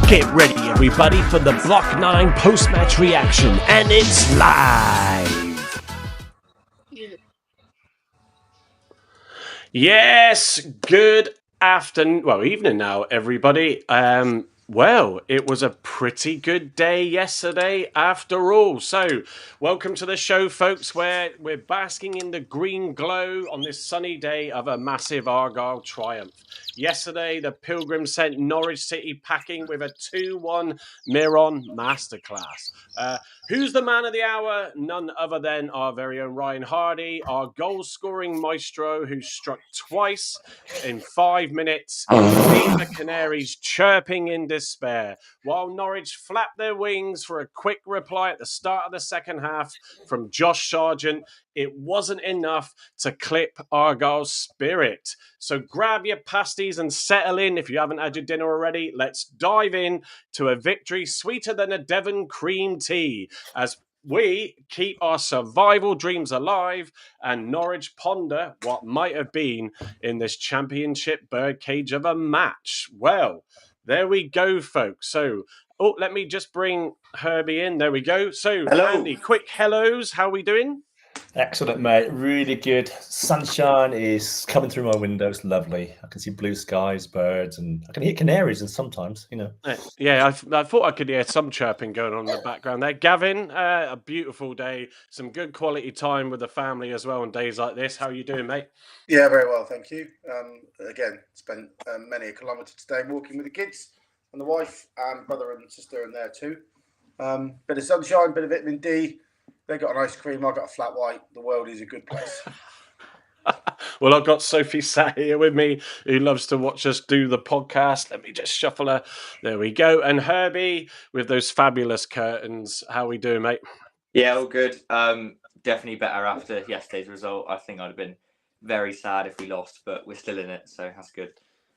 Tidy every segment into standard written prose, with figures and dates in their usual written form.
Get ready, everybody, for the Block 9 post-match reaction, and it's live! Yes, good afternoon, well, evening now, everybody. Well, it was a pretty good day yesterday after all. So, welcome to the show, folks, where we're basking in the green glow on this sunny day of a massive Argyle triumph. Yesterday, the Pilgrims sent Norwich City packing with a 2-1 Miron masterclass. Who's the man of the hour? None other than our very own Ryan Hardie, our goal-scoring maestro who struck twice in 5 minutes, leave the Canaries chirping in despair, while Norwich flapped their wings for a quick reply at the start of the second half from Josh Sargent. It wasn't enough to clip Argyle's spirit. So grab your pasties and settle in if you haven't had your dinner already. Let's dive in to a victory sweeter than a Devon cream tea as we keep our survival dreams alive and Norwich ponder what might have been in this championship birdcage of a match. Well, there we go, folks. So, let me just bring Herbie in. There we go. So, Hello. Andy, quick hellos. How are we doing? Excellent, mate. Really good. Sunshine is coming through my window. It's lovely. I can see blue skies, birds, and I can hear canaries and sometimes, Yeah, I thought I could hear some chirping going on in the background there. Gavin, a beautiful day. Some good quality time with the family as well on days like this. How are you doing, mate? Yeah, very well, thank you. Again, spent many a kilometre today walking with the kids and the wife and brother and sister in there too. Bit of sunshine, bit of vitamin D. They got an ice cream, I got a flat white. The world is a good place. Well, I've got Sophie sat here with me who loves to watch us do the podcast. Let me just shuffle her. There we go. And Herbie with those fabulous curtains. How we doing, mate? Yeah, all good. Definitely better after yesterday's result. I think I'd have been very sad if we lost, but we're still in it, so that's good.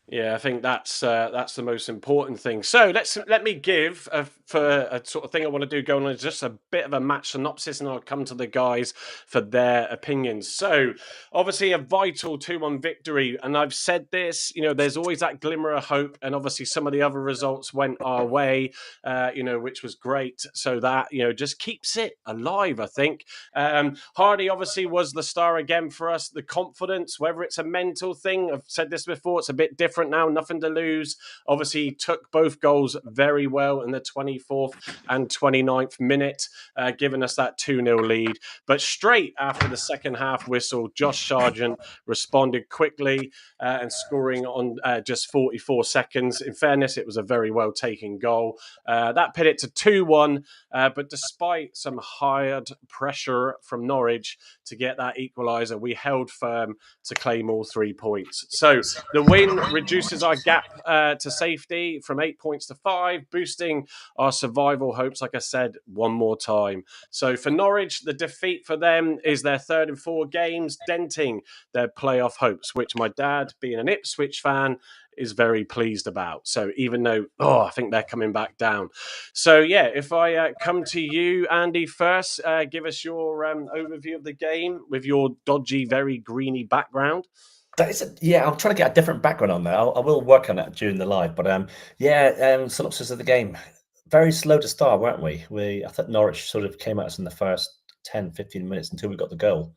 Yeah, I think that's the most important thing. So let me give for a sort of thing I want to do going on is just a bit of a match synopsis, and I'll come to the guys for their opinions. So obviously a vital 2-1 victory, and I've said this, there's always that glimmer of hope, and obviously some of the other results went our way, which was great. So that just keeps it alive, I think. Hardie obviously was the star again for us. The confidence, whether it's a mental thing, I've said this before, it's a bit different now, nothing to lose. Obviously, took both goals very well in the 24th and 29th minute, giving us that 2-0 lead. But straight after the second half whistle, Josh Sargent responded quickly and scoring on just 44 seconds. In fairness, it was a very well taken goal. That put it to 2-1, but despite some hard pressure from Norwich to get that equaliser, we held firm to claim all 3 points. So the win reduces our gap to safety from 8 points to 5, boosting our survival hopes, like I said, one more time. So for Norwich, the defeat for them is their third in 4 games, denting their playoff hopes, which my dad, being an Ipswich fan, is very pleased about. So even though, I think they're coming back down. So yeah, if I come to you, Andy, first, give us your overview of the game with your dodgy, very greeny background. I'm trying to get a different background on there. I will work on that during the live, but synopsis of the game. Very slow to start, weren't we? I thought Norwich sort of came at us in the first 10, 15 minutes until we got the goal.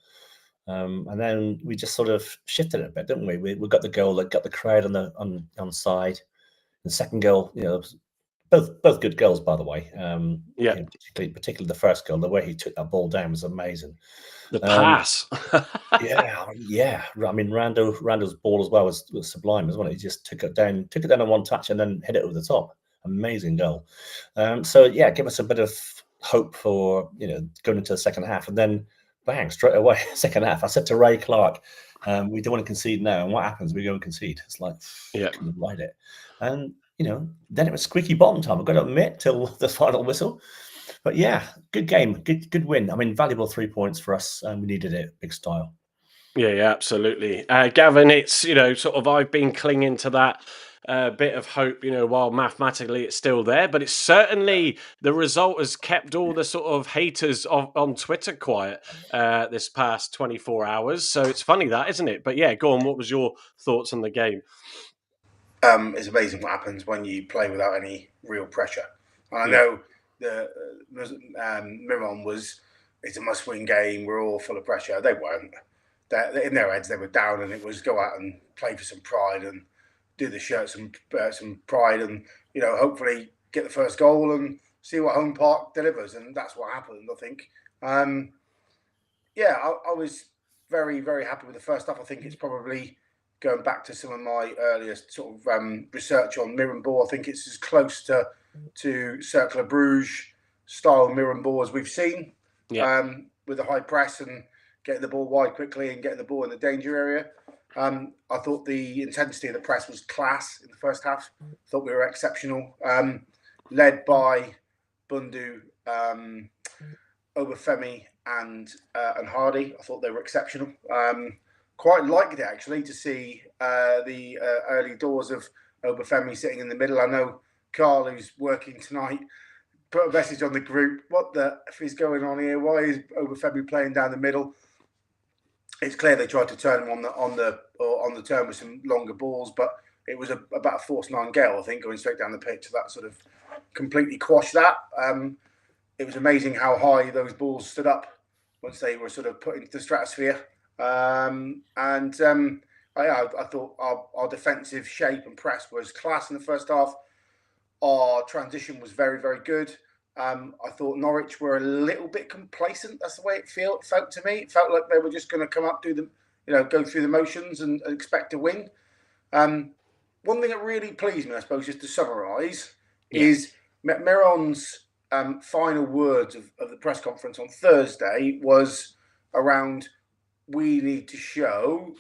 And then we just sort of shifted it a bit, didn't we? We got the goal that got the crowd on side. The second goal, both good goals, by the way. Particularly the first goal, the way he took that ball down was amazing. The pass. yeah. I mean, Rando's ball as well was sublime, wasn't it? He just took it down on one touch and then hit it over the top. Amazing goal. Give us a bit of hope for going into the second half, and then bang, straight away, second half. I said to Ray Clark, we don't want to concede now, and what happens? We go and concede. It's like, ride it. And then it was squeaky bottom time. I've got to admit, till the final whistle. But yeah, good game, good win. I mean, valuable 3 points for us, and we needed it, big style. Yeah, absolutely. Gavin, it's, sort of I've been clinging to that bit of hope, while mathematically it's still there. But it's certainly, the result has kept all the sort of haters on Twitter quiet this past 24 hours. So it's funny that, isn't it? But yeah, go on. What was your thoughts on the game? it's amazing what happens when you play without any real pressure. And I know the Miron it's a must-win game. We're all full of pressure. They weren't. In their heads, they were down, and it was go out and play for some pride and do the shirt some pride, and hopefully get the first goal and see what home park delivers. And that's what happened, I think. I was very, very happy with the first half. I think it's probably, going back to some of my earlier sort of research on Miron ball, I think it's as close to Cercle of Bruges style Miron ball as we've seen, with a high press and getting the ball wide quickly and getting the ball in the danger area. I thought the intensity of the press was class in the first half. I thought we were exceptional, led by Bundu, Obafemi and Hardie. I thought they were exceptional. Quite liked it, actually, to see the early doors of Obafemi sitting in the middle. I know Carl, who's working tonight, put a message on the group. What the F is going on here? Why is Obafemi playing down the middle? It's clear they tried to turn him on the turn with some longer balls, but it was about a force 9 gale, I think, going straight down the pitch. So that sort of completely quashed that. It was amazing how high those balls stood up once they were sort of put into the stratosphere. I thought our defensive shape and press was class in the first half. Our transition was very, very good. I thought Norwich were a little bit complacent. That's the way it felt to me. It felt like they were just going to come up, go through the motions and expect to win. One thing that really pleased me, I suppose, just to summarise, is Miron's final words of the press conference on Thursday was around, we need to show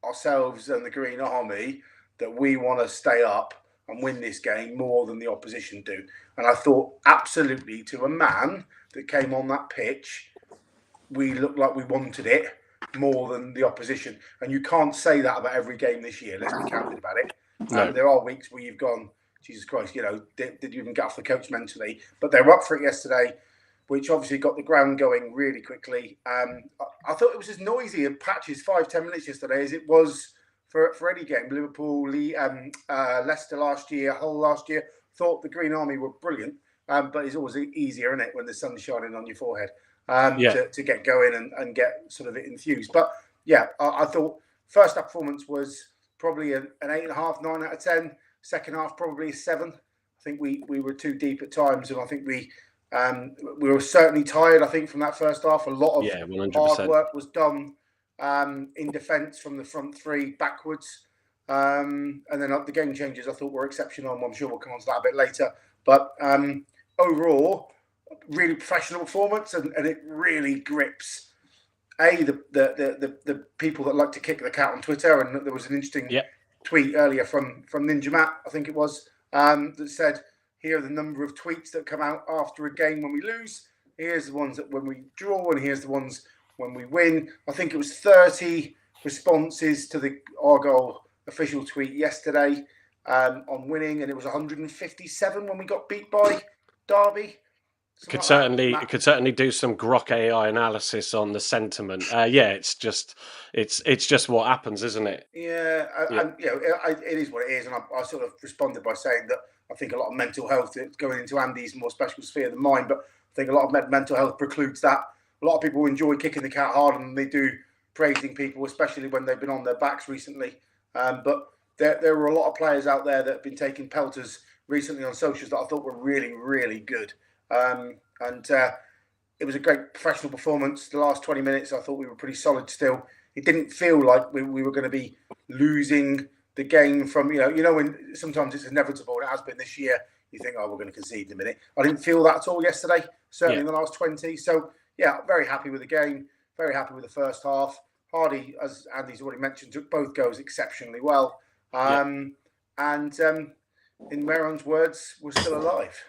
ourselves and the Green Army that we want to stay up and win this game more than the opposition do. And I thought, absolutely, to a man that came on that pitch, we looked like we wanted it more than the opposition. And you can't say that about every game this year. Let's be candid about it. No. There are weeks where you've gone, Jesus Christ, did you even get off the coach mentally? But they were up for it yesterday, which obviously got the ground going really quickly. I thought it was as noisy in patches, 5-10 minutes yesterday, as it was for any game. Liverpool, Leicester last year, Hull last year. Thought the Green Army were brilliant, but it's always easier, isn't it, when the sun's shining on your forehead to get going and get sort of it infused. But I thought first half performance was probably an 8.5, 9 out of 10. Second half probably a 7. I think we were too deep at times, and I think we were certainly tired. I think from that first half, a lot of 100%. hard work was done in defence from the front three backwards. And then the game changes I thought were exceptional. I'm sure we'll come on to that a bit later. But overall, really professional performance, and it really grips the people that like to kick the cat on Twitter. And there was an interesting tweet earlier from Ninja Matt, I think it was, that said, here are the number of tweets that come out after a game when we lose. Here's the ones that when we draw, and here's the ones when we win. I think it was 30 responses to the Argyle official tweet yesterday on winning, and it was 157 when we got beat by Derby. Could certainly do some Grok AI analysis on the sentiment. It's just what happens, isn't it? It is what it is, and I sort of responded by saying that I think a lot of mental health, it's going into Andy's more special sphere than mine, but I think a lot of mental health precludes that. A lot of people enjoy kicking the cat harder than they do praising people, especially when they've been on their backs recently. But there were a lot of players out there that have been taking pelters recently on socials that I thought were really, really good. It was a great professional performance. The last 20 minutes, I thought we were pretty solid still. It didn't feel like we were going to be losing the game from, when sometimes it's inevitable, and it has been this year, you think, we're going to concede in a minute. I didn't feel that at all yesterday, certainly in the last 20. So, very happy with the game, very happy with the first half. Hardie, as Andy's already mentioned, took both goals exceptionally well. And in Miron's words, we're still alive.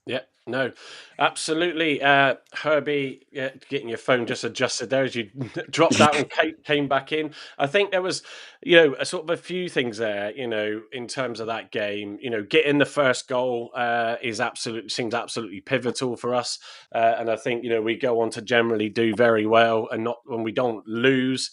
Yeah, no, absolutely. Herbie, yeah, getting your phone just adjusted there as you dropped out and came back in. I think there was, a sort of a few things there, in terms of that game. Getting the first goal seems absolutely pivotal for us, and I think we go on to generally do very well, and not when we don't lose.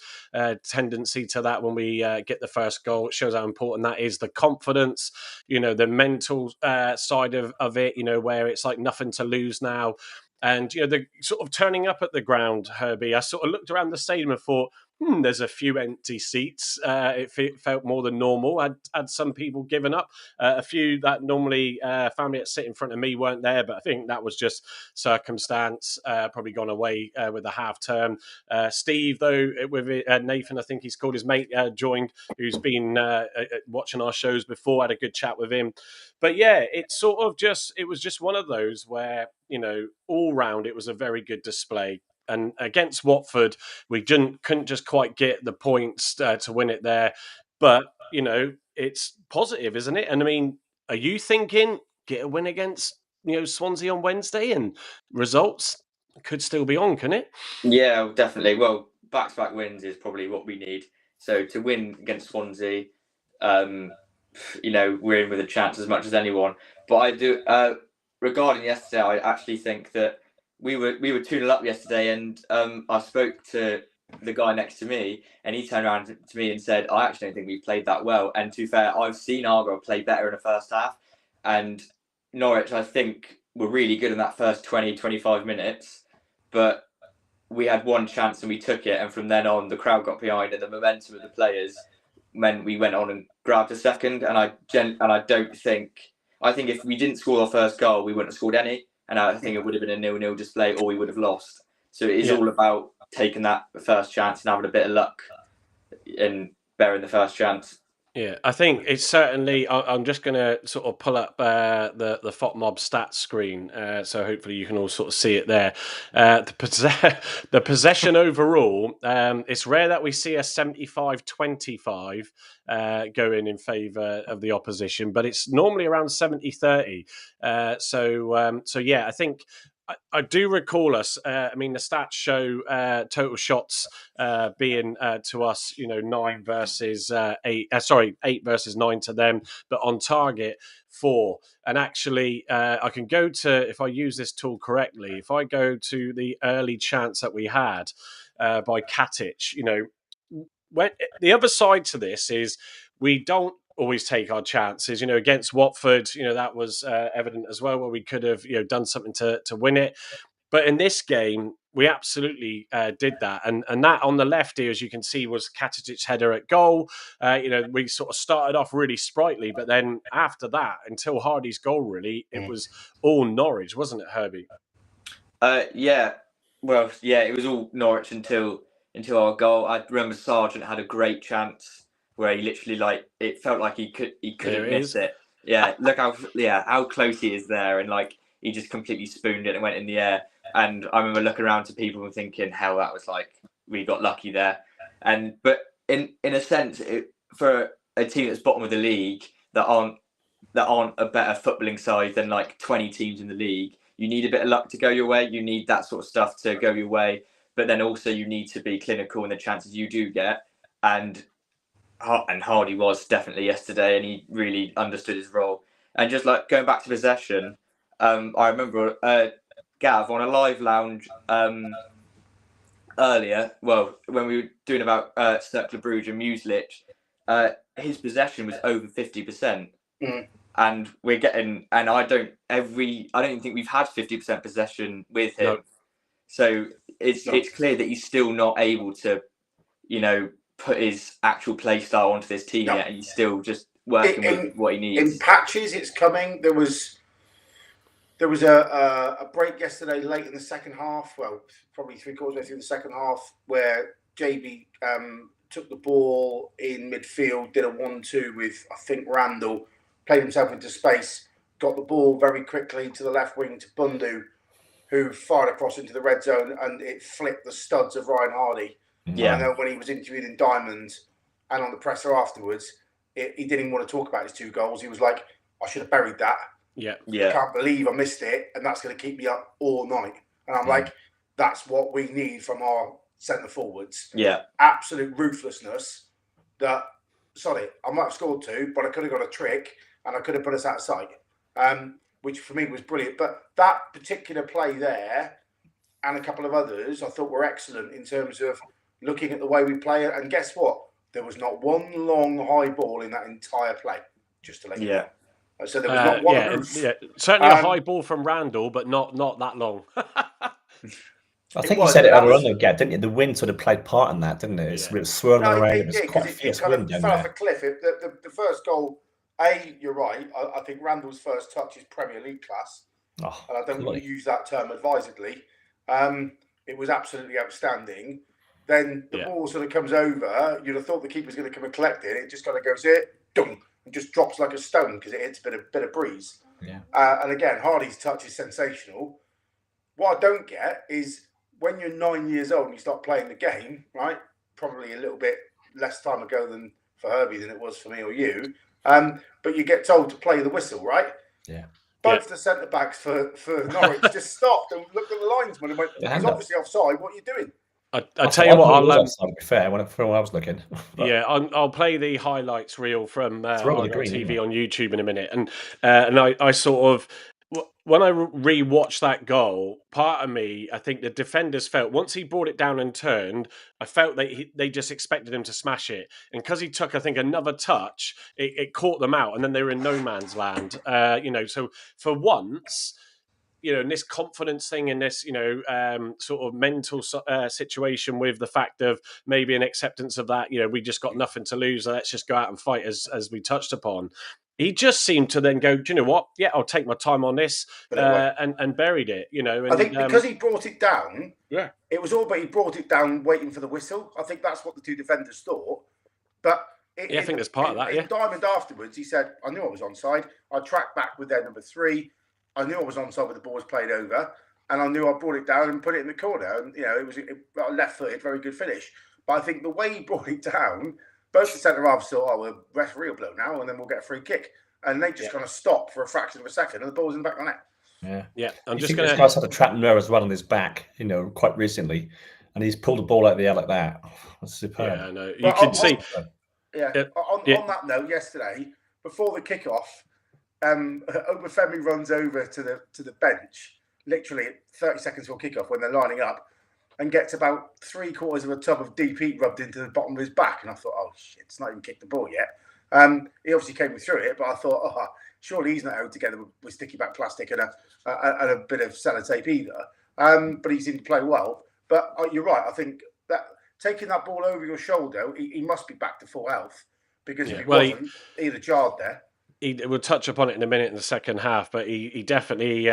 Tendency to that when we get the first goal, it shows how important that is. The confidence, the mental side of it, where it's like nothing to lose now. And, the sort of turning up at the ground, Herbie, I sort of looked around the stadium and thought, there's a few empty seats. It felt more than normal. Had some people given up. A few that normally family that sit in front of me weren't there, but I think that was just circumstance. Probably gone away with the half term. Steve, though, with Nathan, I think he's called his mate, joined, who's been watching our shows before. Had a good chat with him. But yeah, it was just one of those where, all round it was a very good display. And against Watford, we couldn't just quite get the points to win it there. But, it's positive, isn't it? And I mean, are you thinking get a win against, Swansea on Wednesday, and results could still be on, can it? Yeah, definitely. Well, back-to-back wins is probably what we need. So to win against Swansea, we're in with a chance as much as anyone. But I do, regarding yesterday, I actually think that we were 2-0 up yesterday, and I spoke to the guy next to me, and he turned around to me and said, I actually don't think we played that well. And to be fair, I've seen Argyle play better in the first half, and Norwich, I think, were really good in that first 20, 25 minutes, but we had one chance and we took it, and from then on, the crowd got behind, and the momentum of the players meant we went on and grabbed a second. And I think if we didn't score our first goal, we wouldn't have scored any, and I think it would have been a 0-0 display, or we would have lost. So it is all about taking that first chance and having a bit of luck in bearing the first chance. Yeah, I think it's certainly. I'm just going to sort of pull up the FOTMob stats screen, so hopefully you can all sort of see it there. The possession overall, it's rare that we see a 75-25 going in favour of the opposition, but it's normally around 70-30. So yeah, I think. I do recall us. The stats show total shots being to us, 9 versus 8. 8 versus 9 to them, but on target 4. And actually, I can go to, if I use this tool correctly, if I go to the early chance that we had by Katic, when the other side to this is we don't always take our chances. Against Watford, that was evident as well, where we could have, done something to win it. But in this game, we absolutely did that. And that on the left here, as you can see, was Katic's header at goal. We sort of started off really sprightly, but then after that, until Hardie's goal, really, it was all Norwich, wasn't it, Herbie? Yeah. Well, yeah, it was all Norwich until our goal. I remember Sargent had a great chance where he literally, it felt like he couldn't miss it. Yeah, look how close he is there, and he just completely spooned it and went in the air. And I remember looking around to people and thinking, hell, that was we got lucky there. But in a sense, for a team that's bottom of the league that aren't a better footballing side than 20 teams in the league, you need a bit of luck to go your way. You need that sort of stuff to go your way. But then also you need to be clinical in the chances you do get. And Hardie was definitely yesterday, and he really understood his role. And just going back to possession, I remember Gav on a live lounge earlier. Well, when we were doing about Cercle Bruges and Mueslich, his possession was over 50%. And we're getting, and I don't even think we've had 50% possession with him. No. So it's clear that he's still not able to, put his actual play style onto this team yet, and he's still just working with what he needs. In patches, it's coming. There was a break yesterday late in the second half. Well, probably 3/4 way through the second half, where JB took the ball in midfield, did a 1-2 with, I think, Randall, played himself into space, got the ball very quickly to the left wing to Bundu, who fired across into the red zone, and it flipped the studs of Ryan Hardie. Yeah. I know when he was interviewed in Diamond and on the presser afterwards, he didn't even want to talk about his 2 goals. He was like, I should have buried that. Yeah. I can't believe I missed it, and that's going to keep me up all night. And I'm like, that's what we need from our centre forwards. Yeah. Absolute ruthlessness. That, sorry, I might have scored 2, but I could have got a trick and I could have put us out of sight, which for me was brilliant. But that particular play there and a couple of others I thought were excellent in terms of looking at the way we play it. And guess what? There was not one long high ball in that entire play, just to let you know. So there was not one loose. Certainly a high ball from Randall, but not that long. I think you said it earlier on, didn't you? The wind sort of played part in that, didn't it? It was swirling around. It was quite a fierce wind down there. It fell off a cliff. The first goal, you're right. I think Randall's first touch is Premier League class. And I don't want to use that term advisedly. It was absolutely outstanding. Then the ball sort of comes over. You'd have thought the keeper's going to come and collect it. It just kind of goes here, dunk, and just drops like a stone because it hits a bit of breeze. Yeah. And again, Hardie's touch is sensational. What I don't get is when you're 9 years old and you start playing the game, right? Probably a little bit less time ago than for Herbie than it was for me or you. But you get told to play the whistle, right? Yeah. Both the centre backs for Norwich just stopped and looked at the linesman and went, "He's obviously offside. What are you doing?" I tell you what, I'll be fair when I was looking. I'll play the highlights reel from Argyle TV on YouTube in a minute, and I sort of, when I re-watched that goal, part of me, I think the defenders felt once he brought it down and turned, I felt they just expected him to smash it, and because he took, I think, another touch, it caught them out, and then they were in no man's land. So for once, in this confidence thing, in this, sort of mental situation with the fact of maybe an acceptance of that, we just got nothing to lose. Let's just go out and fight, as we touched upon. He just seemed to then go, do you know what? Yeah, I'll take my time on this, and buried it. And, I think because he brought it down, it was all, but he brought it down waiting for the whistle. I think that's what the two defenders thought. But I think there's part of that. In Diamond afterwards, he said, "I knew I was onside. I tracked back with their number 3. I knew I was onside with the ball was played over, and I knew I brought it down and put it in the corner. And it was left-footed, very good finish. But I think the way he brought it down, both the centre halves thought, "Oh, we'll referee will blow now, and then we'll get a free kick." And they just kind of stopped for a fraction of a second, and the ball was in the back of the net. Yeah. I'm just going to. This guy's had a trap mirror as well on his back, quite recently, and he's pulled the ball out of the air like that. That's superb. Yeah, I know. You can see. On that note, yesterday before the kickoff, Obafemi runs over to the bench, literally 30 seconds before kickoff when they're lining up, and gets about 3/4 of a tub of deep heat rubbed into the bottom of his back. And I thought, oh shit, it's not even kicked the ball yet. He obviously came through it, but I thought, surely he's not held together with sticky back plastic and a bit of sellotape either. But he seemed to play well. But you're right. I think that taking that ball over your shoulder, he must be back to full health, because if he wasn't, he'd have jarred there. We'll touch upon it in a minute in the second half, but he definitely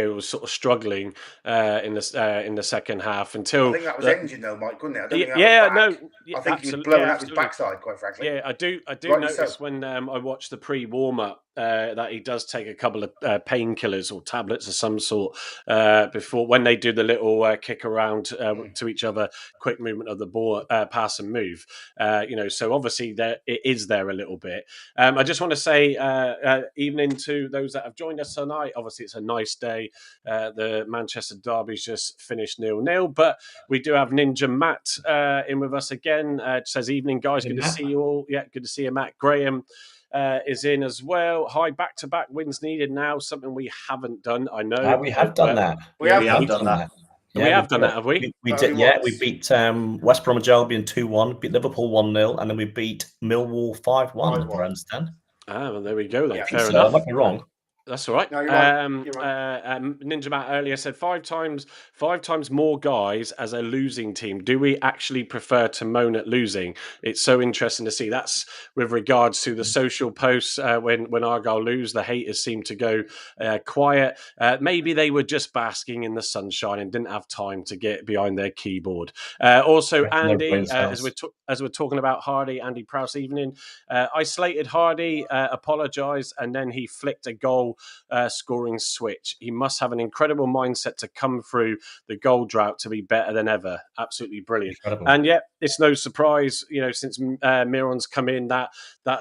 was sort of struggling in the second half until. I think that was engine though, Mike, couldn't it? I think he was blowing out his backside, quite frankly. Yeah, I do notice when I watch the pre-warm up that he does take a couple of painkillers or tablets of some sort before, when they do the little kick around to each other, quick movement of the ball, pass and move. So obviously it is there a little bit. I just want to say evening to those that have joined us tonight. Obviously, it's a nice day. The Manchester derby's just finished 0-0, but we do have Ninja Matt in with us again. Says evening, guys. Good to see you all. Yeah, good to see you, Matt. Graham is in as well. Hi, back-to-back wins needed now. Something we haven't done. I know we have done that. We have done that. Yeah, we have done that, have we? We did. Yeah, we beat West Bromwich Albion 2-1, beat Liverpool 1-0, and then we beat Millwall 5-1. I understand. Well, there we go then. Yeah, fair enough. I might be wrong. That's all right. No, you're right. You're right. Ninja Matt earlier said 5 times more guys as a losing team. Do we actually prefer to moan at losing? It's so interesting to see. That's with regards to the social posts when Argyle lose, the haters seem to go quiet. Maybe they were just basking in the sunshine and didn't have time to get behind their keyboard. Also, Andy, as we're talking about Hardie, Andy Prowse evening, I slated Hardie, apologised, and then he flicked a goal goal scoring switch. He must have an incredible mindset to come through the goal drought to be better than ever. Absolutely brilliant. Incredible. And yet, it's no surprise, since Miron's come in, that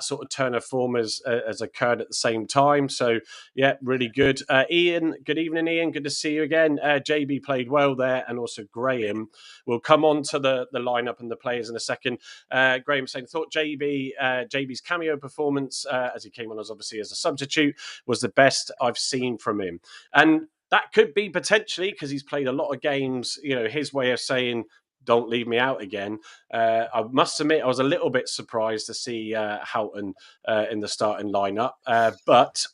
sort of turn of form has occurred at the same time. So, yeah, really good. Ian, good evening, Ian. Good to see you again. JB played well there, and also Graham. We'll come on to the lineup and the players in a second. Graham saying, thought JB's cameo performance, as he came on as obviously as a substitute, was the best I've seen from him. And that could be potentially, because he's played a lot of games, his way of saying, don't leave me out again. I must admit, I was a little bit surprised to see Houghton in the starting lineup. But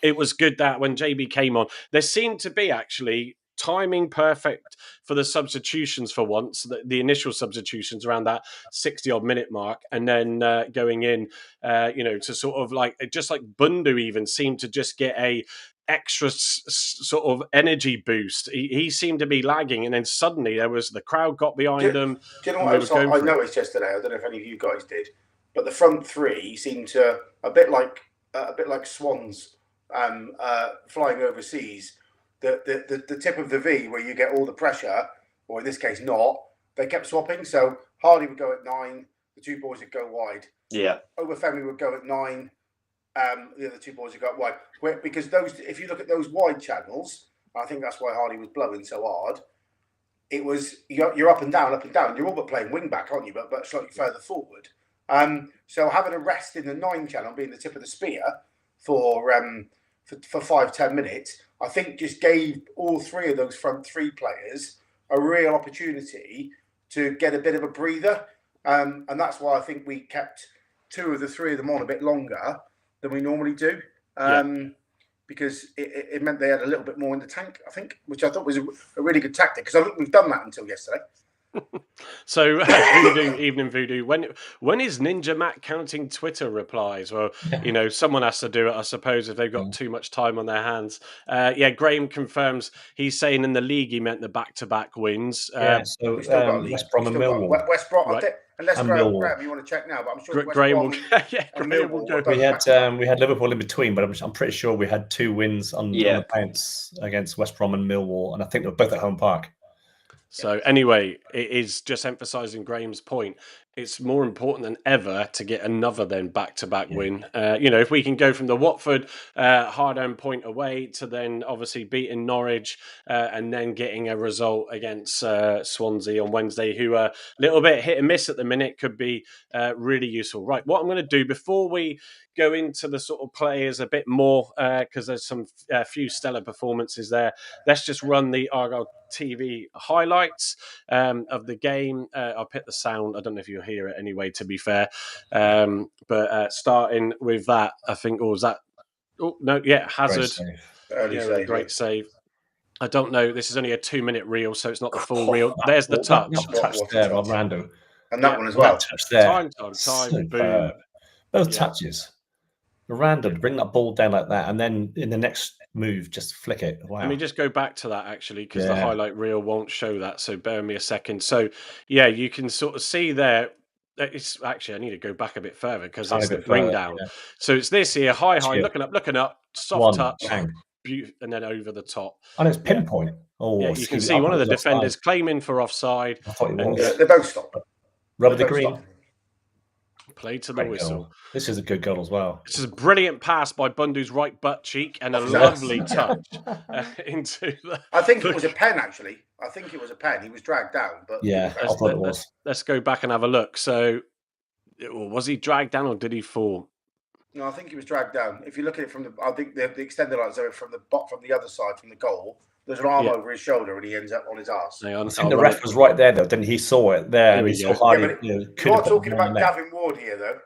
it was good that when JB came on, there seemed to be actually timing perfect for the substitutions for once, the initial substitutions around that 60-odd minute mark, and then going in, to sort of like, just like Bundu even seemed to just get a extra sort of energy boost. He seemed to be lagging, and then suddenly the crowd got behind him. Do you know what I noticed yesterday? I don't know if any of you guys did, but the front three seemed to a bit like swans flying overseas. The tip of the V where you get all the pressure, or in this case not, they kept swapping. So Hardie would go at 9, the two boys would go wide. Yeah. Obafemi would go at 9, the other two boys would go up wide. Because if you look at those wide channels, I think that's why Hardie was blowing so hard. It was you're up and down. You're all but playing wing back, aren't you? But slightly further forward. So having a rest in the 9 channel, being the tip of the spear for 5-10 minutes, I think just gave all three of those front three players a real opportunity to get a bit of a breather. And that's why I think we kept 2 of the 3 of them on a bit longer than we normally do. Because it meant they had a little bit more in the tank, I think, which I thought was a really good tactic, because I think we've done that until yesterday. So, Voodoo, evening Voodoo. When is Ninja Mac counting Twitter replies? Well, someone has to do it, I suppose, if they've got too much time on their hands. Graham confirms he's saying in the league he meant the back-to-back wins. So West Brom and Millwall. West Brom, right. Unless Graham, you want to check now, but I'm sure Graham will. Graham will go. We had Liverpool in between, but I'm pretty sure we had 2 wins on the bounce against West Brom and Millwall, and I think they were both at home park. So anyway, it is just emphasising Graham's point. It's more important than ever to get another then back-to-back win. If we can go from the Watford hard-earned point away to then obviously beating Norwich and then getting a result against Swansea on Wednesday, who are a little bit hit and miss at the minute, could be really useful. Right, what I'm going to do before we go into the sort of players a bit more, because there's some few stellar performances there, let's just run the Argyle TV highlights of the game. I'll put the sound. I don't know if you'll hear it anyway, to be fair. But starting with that, I think, was that? Oh, no, yeah, Hazard. Great save. I don't know. This is only a 2-minute reel, so it's not the full reel. There's the touch. That touch there on Rando. And that one as well. That touch there. Time. Boom. Those touches. Random, bring that ball down like that, and then in the next move, just flick it. Wow. Let me just go back to that, actually, because the highlight reel won't show that. So bear with me a second. So, you can sort of see there. It's actually, I need to go back a bit further because it's the bring down. Yeah. So it's this here, high, looking up, soft touch, and then over the top. And it's pinpoint. You can see one of the defenders claiming for offside. I thought it was. They both stopped. Rubber the green. Played to the whistle. Goal. This is a good goal as well. This is a brilliant pass by Bundu's right butt cheek and a lovely touch into the... I think it was a pen, actually. I think it was a pen. He was dragged down. But I thought it was. Let's go back and have a look. So, was he dragged down or did he fall? No, I think he was dragged down. If you look at it from the... I think the extended lines are from the other side, from the goal. There's an arm over his shoulder and he ends up on his arse. I think the ref was right there, though. Didn't he? Saw it there and he saw Hardie. You're talking about Gavin Ward here, though.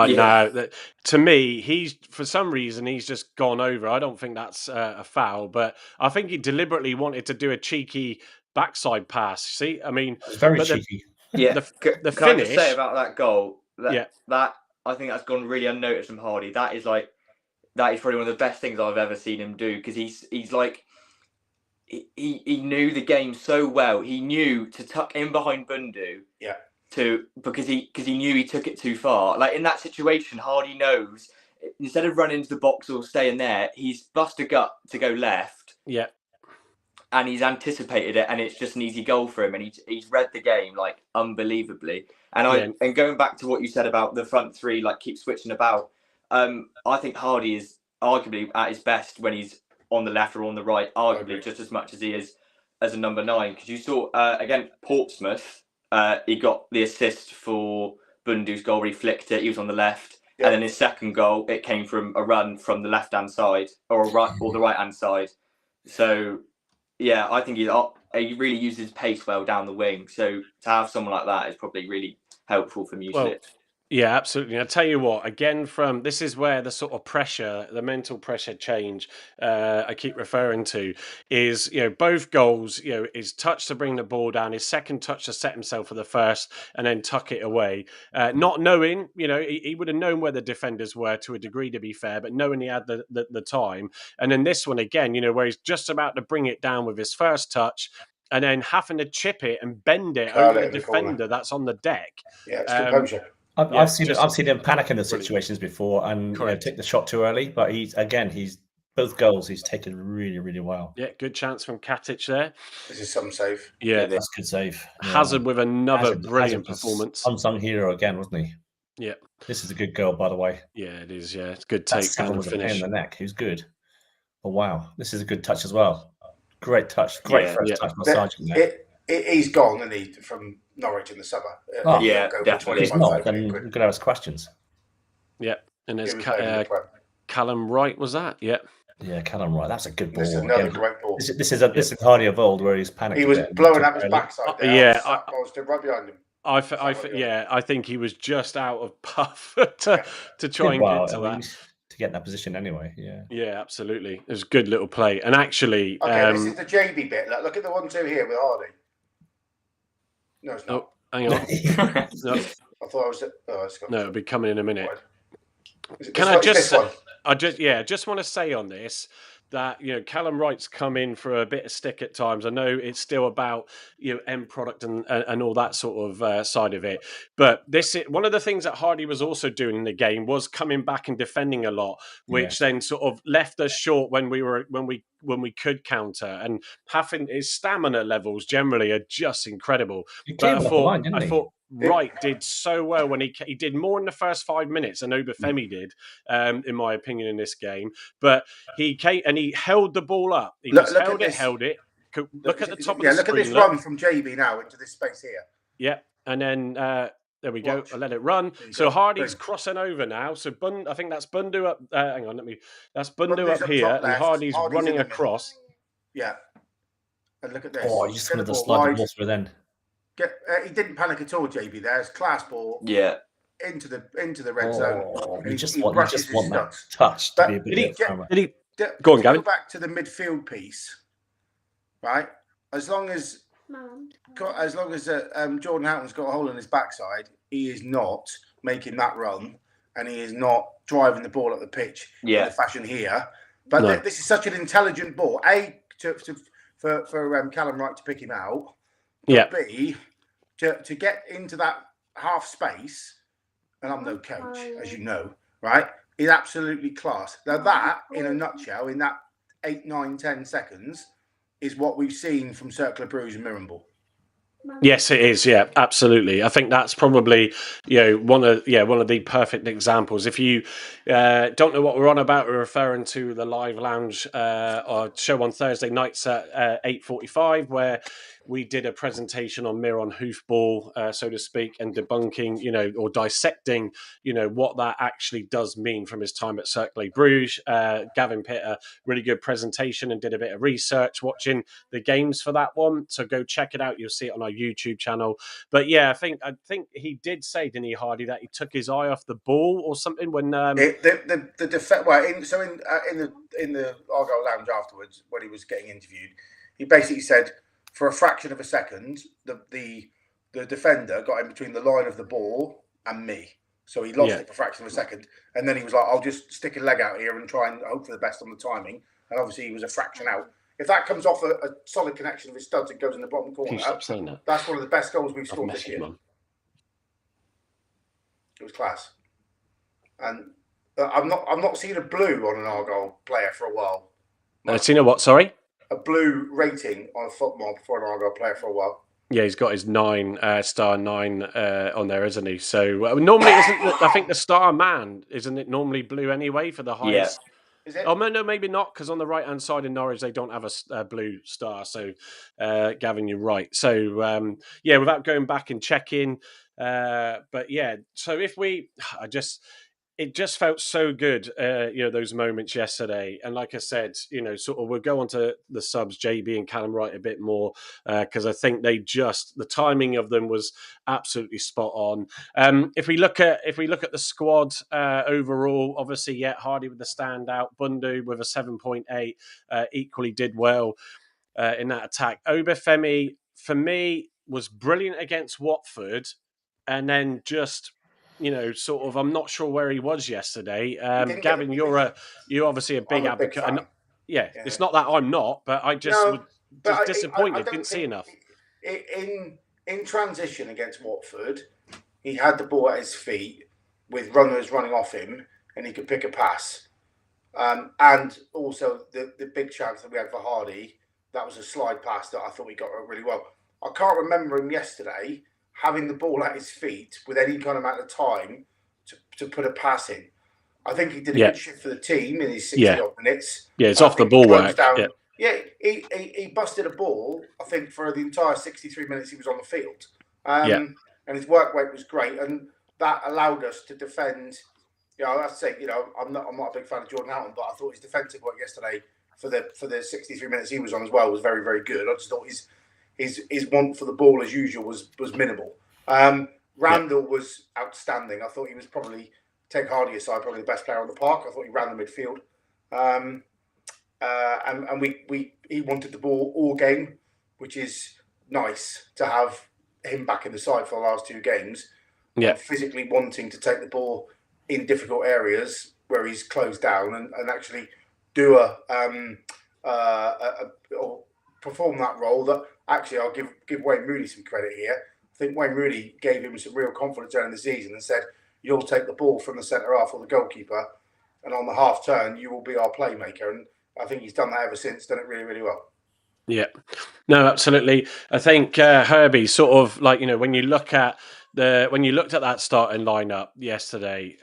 No. To me, for some reason, he's just gone over. I don't think that's a foul, but I think he deliberately wanted to do a cheeky backside pass. See? I mean... It's very cheeky. The Can finish... I just say about that goal? That I think that's gone really unnoticed from Hardie. That is probably one of the best things I've ever seen him do, because he's like... He knew the game so well. He knew to tuck in behind Bundu. Yeah. Because he knew he took it too far. Like in that situation, Hardie knows instead of running into the box or staying there, he's bust a gut to go left. Yeah. And he's anticipated it, and it's just an easy goal for him. And he's read the game like unbelievably. And and going back to what you said about the front three, like keep switching about. I think Hardie is arguably at his best when he's on the left or on the right, arguably just as much as he is as a number 9. Because you saw against Portsmouth, he got the assist for Bundu's goal where he flicked it. He was on the left, and then his second goal, it came from a run from the left-hand side or the right-hand side. So. Yeah, I think he really uses pace well down the wing. So to have someone like that is probably really helpful for Muesli. Well, yeah, absolutely. I'll tell you what, again, this is where the sort of pressure, the mental pressure change I keep referring to is, both goals, his touch to bring the ball down, his second touch to set himself for the first and then tuck it away. Not knowing, he would have known where the defenders were to a degree, to be fair, but knowing he had the time. And then this one again, where he's just about to bring it down with his first touch and then having to chip it and bend it over the defender that's on the deck. Yeah, it's composure. I've seen him panic in the situations before and take the shot too early. But he's both goals he's taken really, really well. Yeah, good chance from Katic there. This is some save. Yeah, that's a good save. Hazard with another brilliant performance. Unsung hero again, wasn't he? Yeah. This is a good goal, by the way. Yeah, it is. Yeah, it's good take down and finish. In the neck. Who's good? Oh wow, this is a good touch as well. Great touch. Great first touch by Sargent there. He's gone, isn't he, from Norwich in the summer? Definitely. He's not. Then we're gonna ask questions. Yeah, and there's Callum Wright. Was that? Yeah. Yeah, Callum Wright. That's a good ball. This is another great ball. This is Hardie of old, where he's panicked. He was blowing up his backside. I was right behind him. I think he was just out of puff to try and get to that. To get in that position anyway, yeah, absolutely. It was a good little play, and actually, this is the JB bit. Look at the 1-2 here with Hardie. No, it's not. Oh, hang on. No. I thought I was. No, it'll be coming in a minute. Can I just want to say on this that Callum Wright's come in for a bit of stick at times. I know it's still about end product and all that sort of side of it, but one of the things that Hardie was also doing in the game was coming back and defending a lot, which then sort of left us short when we could counter, and having his stamina levels generally are just incredible. But I thought Wright did so well when he did more in the first 5 minutes than Obafemi did, in my opinion, in this game. But he came and he held the ball up. He held it. Look at the top of the screen. Look at this run from JB now into this space here. Yeah, and then there we go. I let it run. So Hardie's crossing over now. So I think that's Bundu up. Hang on, that's Bundu up here, and Hardie's running across. Yeah, and look at this. Oh, you just wanted to slide the ball through then. He didn't panic at all, JB. There's class ball. Yeah. Into the red zone. You just want that touch to be a bit. Go on, Gavin. Go back to the midfield piece, right? As long as Jordan Houghton's got a hole in his backside, he is not making that run, and he is not driving the ball up the pitch in the fashion here. But this is such an intelligent ball. For Callum Wright to pick him out. B, to get into that half space, and I'm no coach, as you know, right, is absolutely class. Now that, in a nutshell, in that 8, 9, 10 seconds, is what we've seen from Cercle Bruges and Miramball. Yes, it is. Yeah, absolutely. I think that's probably one of the perfect examples. If you don't know what we're on about, we're referring to the live lounge or show on Thursday nights at 8:45, where we did a presentation on Miron hoofball, so to speak, and debunking, or dissecting, what that actually does mean from his time at Cercle Bruges. Gavin Pitter, really good presentation, and did a bit of research watching the games for that one. So go check it out. You'll see it on our YouTube channel. But yeah, I think he did say, didn't he, Hardie, that he took his eye off the ball or something when in the Argyle lounge afterwards, when he was getting interviewed, he basically said, for a fraction of a second, the defender got in between the line of the ball and me. So he lost it for a fraction of a second. And then he was like, I'll just stick a leg out here and try and hope for the best on the timing. And obviously he was a fraction out. If that comes off a solid connection of his studs, it goes in the bottom corner. That's one of the best goals we've scored this year. It was class. And I've not seen a blue on an Argyle player for a while. Seen a what? Sorry, a blue rating on a football for an Argyle player for a while. Yeah, he's got his 9 on there, isn't he? So normally, I think the star man isn't it normally blue anyway for the highest? Is it? Oh no, maybe not, because on the right hand side in Norwich they don't have a blue star. So, Gavin, you're right. So yeah, without going back and checking, but yeah. So it just felt so good, those moments yesterday. And like I said, sort of we'll go on to the subs, JB and Callum Wright a bit more, because I think the timing of them was absolutely spot on. If we look at the squad overall, obviously, yeah, Hardie with the standout, Bundu with a 7.8, equally did well in that attack. Obafemi, for me, was brilliant against Watford, and then just sort of, I'm not sure where he was yesterday. Gavin, you're obviously a big advocate. And yeah, it's not that I'm not, but I just was disappointed. Didn't see enough. In transition against Watford, he had the ball at his feet with runners running off him, and he could pick a pass. And also the big chance that we had for Hardie, that was a slide pass that I thought he got really well. I can't remember him yesterday having the ball at his feet with any kind of amount of time to put a pass in. I think he did a good shift for the team in his 60 odd minutes. Yeah, it's off the ball work. He busted a ball, I think, for the entire 63 minutes he was on the field. And his work rate was great, and that allowed us to defend. I'd say, I'm not a big fan of Jordan Houghton, but I thought his defensive work yesterday for the 63 minutes he was on as well was very, very good. I just thought his want for the ball as usual was minimal. Randall was outstanding. I thought he was probably, take Hardie aside, probably the best player on the park. I thought he ran the midfield. And he wanted the ball all game, which is nice to have him back in the side for the last two games. Yeah, physically wanting to take the ball in difficult areas where he's closed down and actually do or perform that role. That actually, I'll give Wayne Rooney some credit here. I think Wayne Rooney gave him some real confidence during the season and said, "You'll take the ball from the centre half or the goalkeeper, and on the half turn, you will be our playmaker." And I think he's done that ever since. Done it really, really well. Yeah, no, absolutely. I think Herbie, sort of like when you looked at that starting lineup yesterday,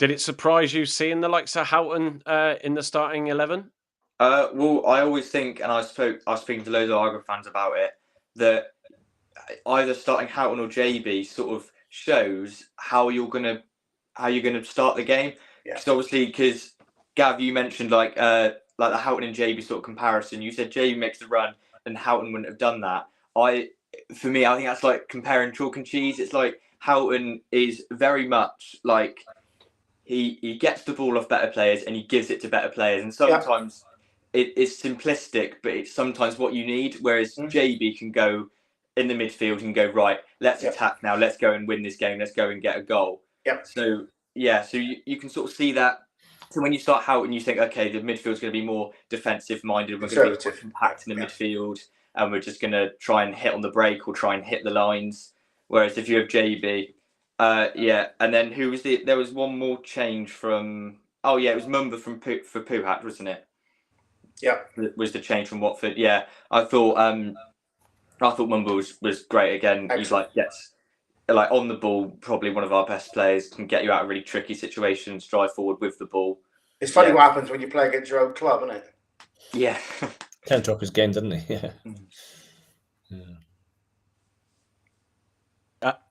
did it surprise you seeing the likes of Houghton in the starting 11? Well, I always think, and I was speaking to loads of Argyle fans about it, that either starting Houghton or JB sort of shows how you're gonna start the game. Because obviously, Gav, you mentioned like the Houghton and JB sort of comparison. You said JB makes the run and Houghton wouldn't have done that. For me, I think that's like comparing chalk and cheese. It's like Houghton is very much like he gets the ball off better players and he gives it to better players. And sometimes it's simplistic, but it's sometimes what you need. Whereas JB can go in the midfield and go, right, let's attack now. Let's go and win this game. Let's go and get a goal. So you can sort of see that. So when you start Houghton, you think, okay, the midfield's going to be more defensive minded. We're going to be more compact in the midfield, and we're just going to try and hit on the break or try and hit the lines. Whereas if you have JB, and then who was there was one more change from, it was Mumba for Puhat, wasn't it? Yeah. Was the change from Watford. Yeah. I thought Mumba was great again. Excellent. He's like on the ball, probably one of our best players, can get you out of really tricky situations, drive forward with the ball. It's funny what happens when you play against your own club, isn't it? Yeah. Can drop his game, doesn't he? Yeah.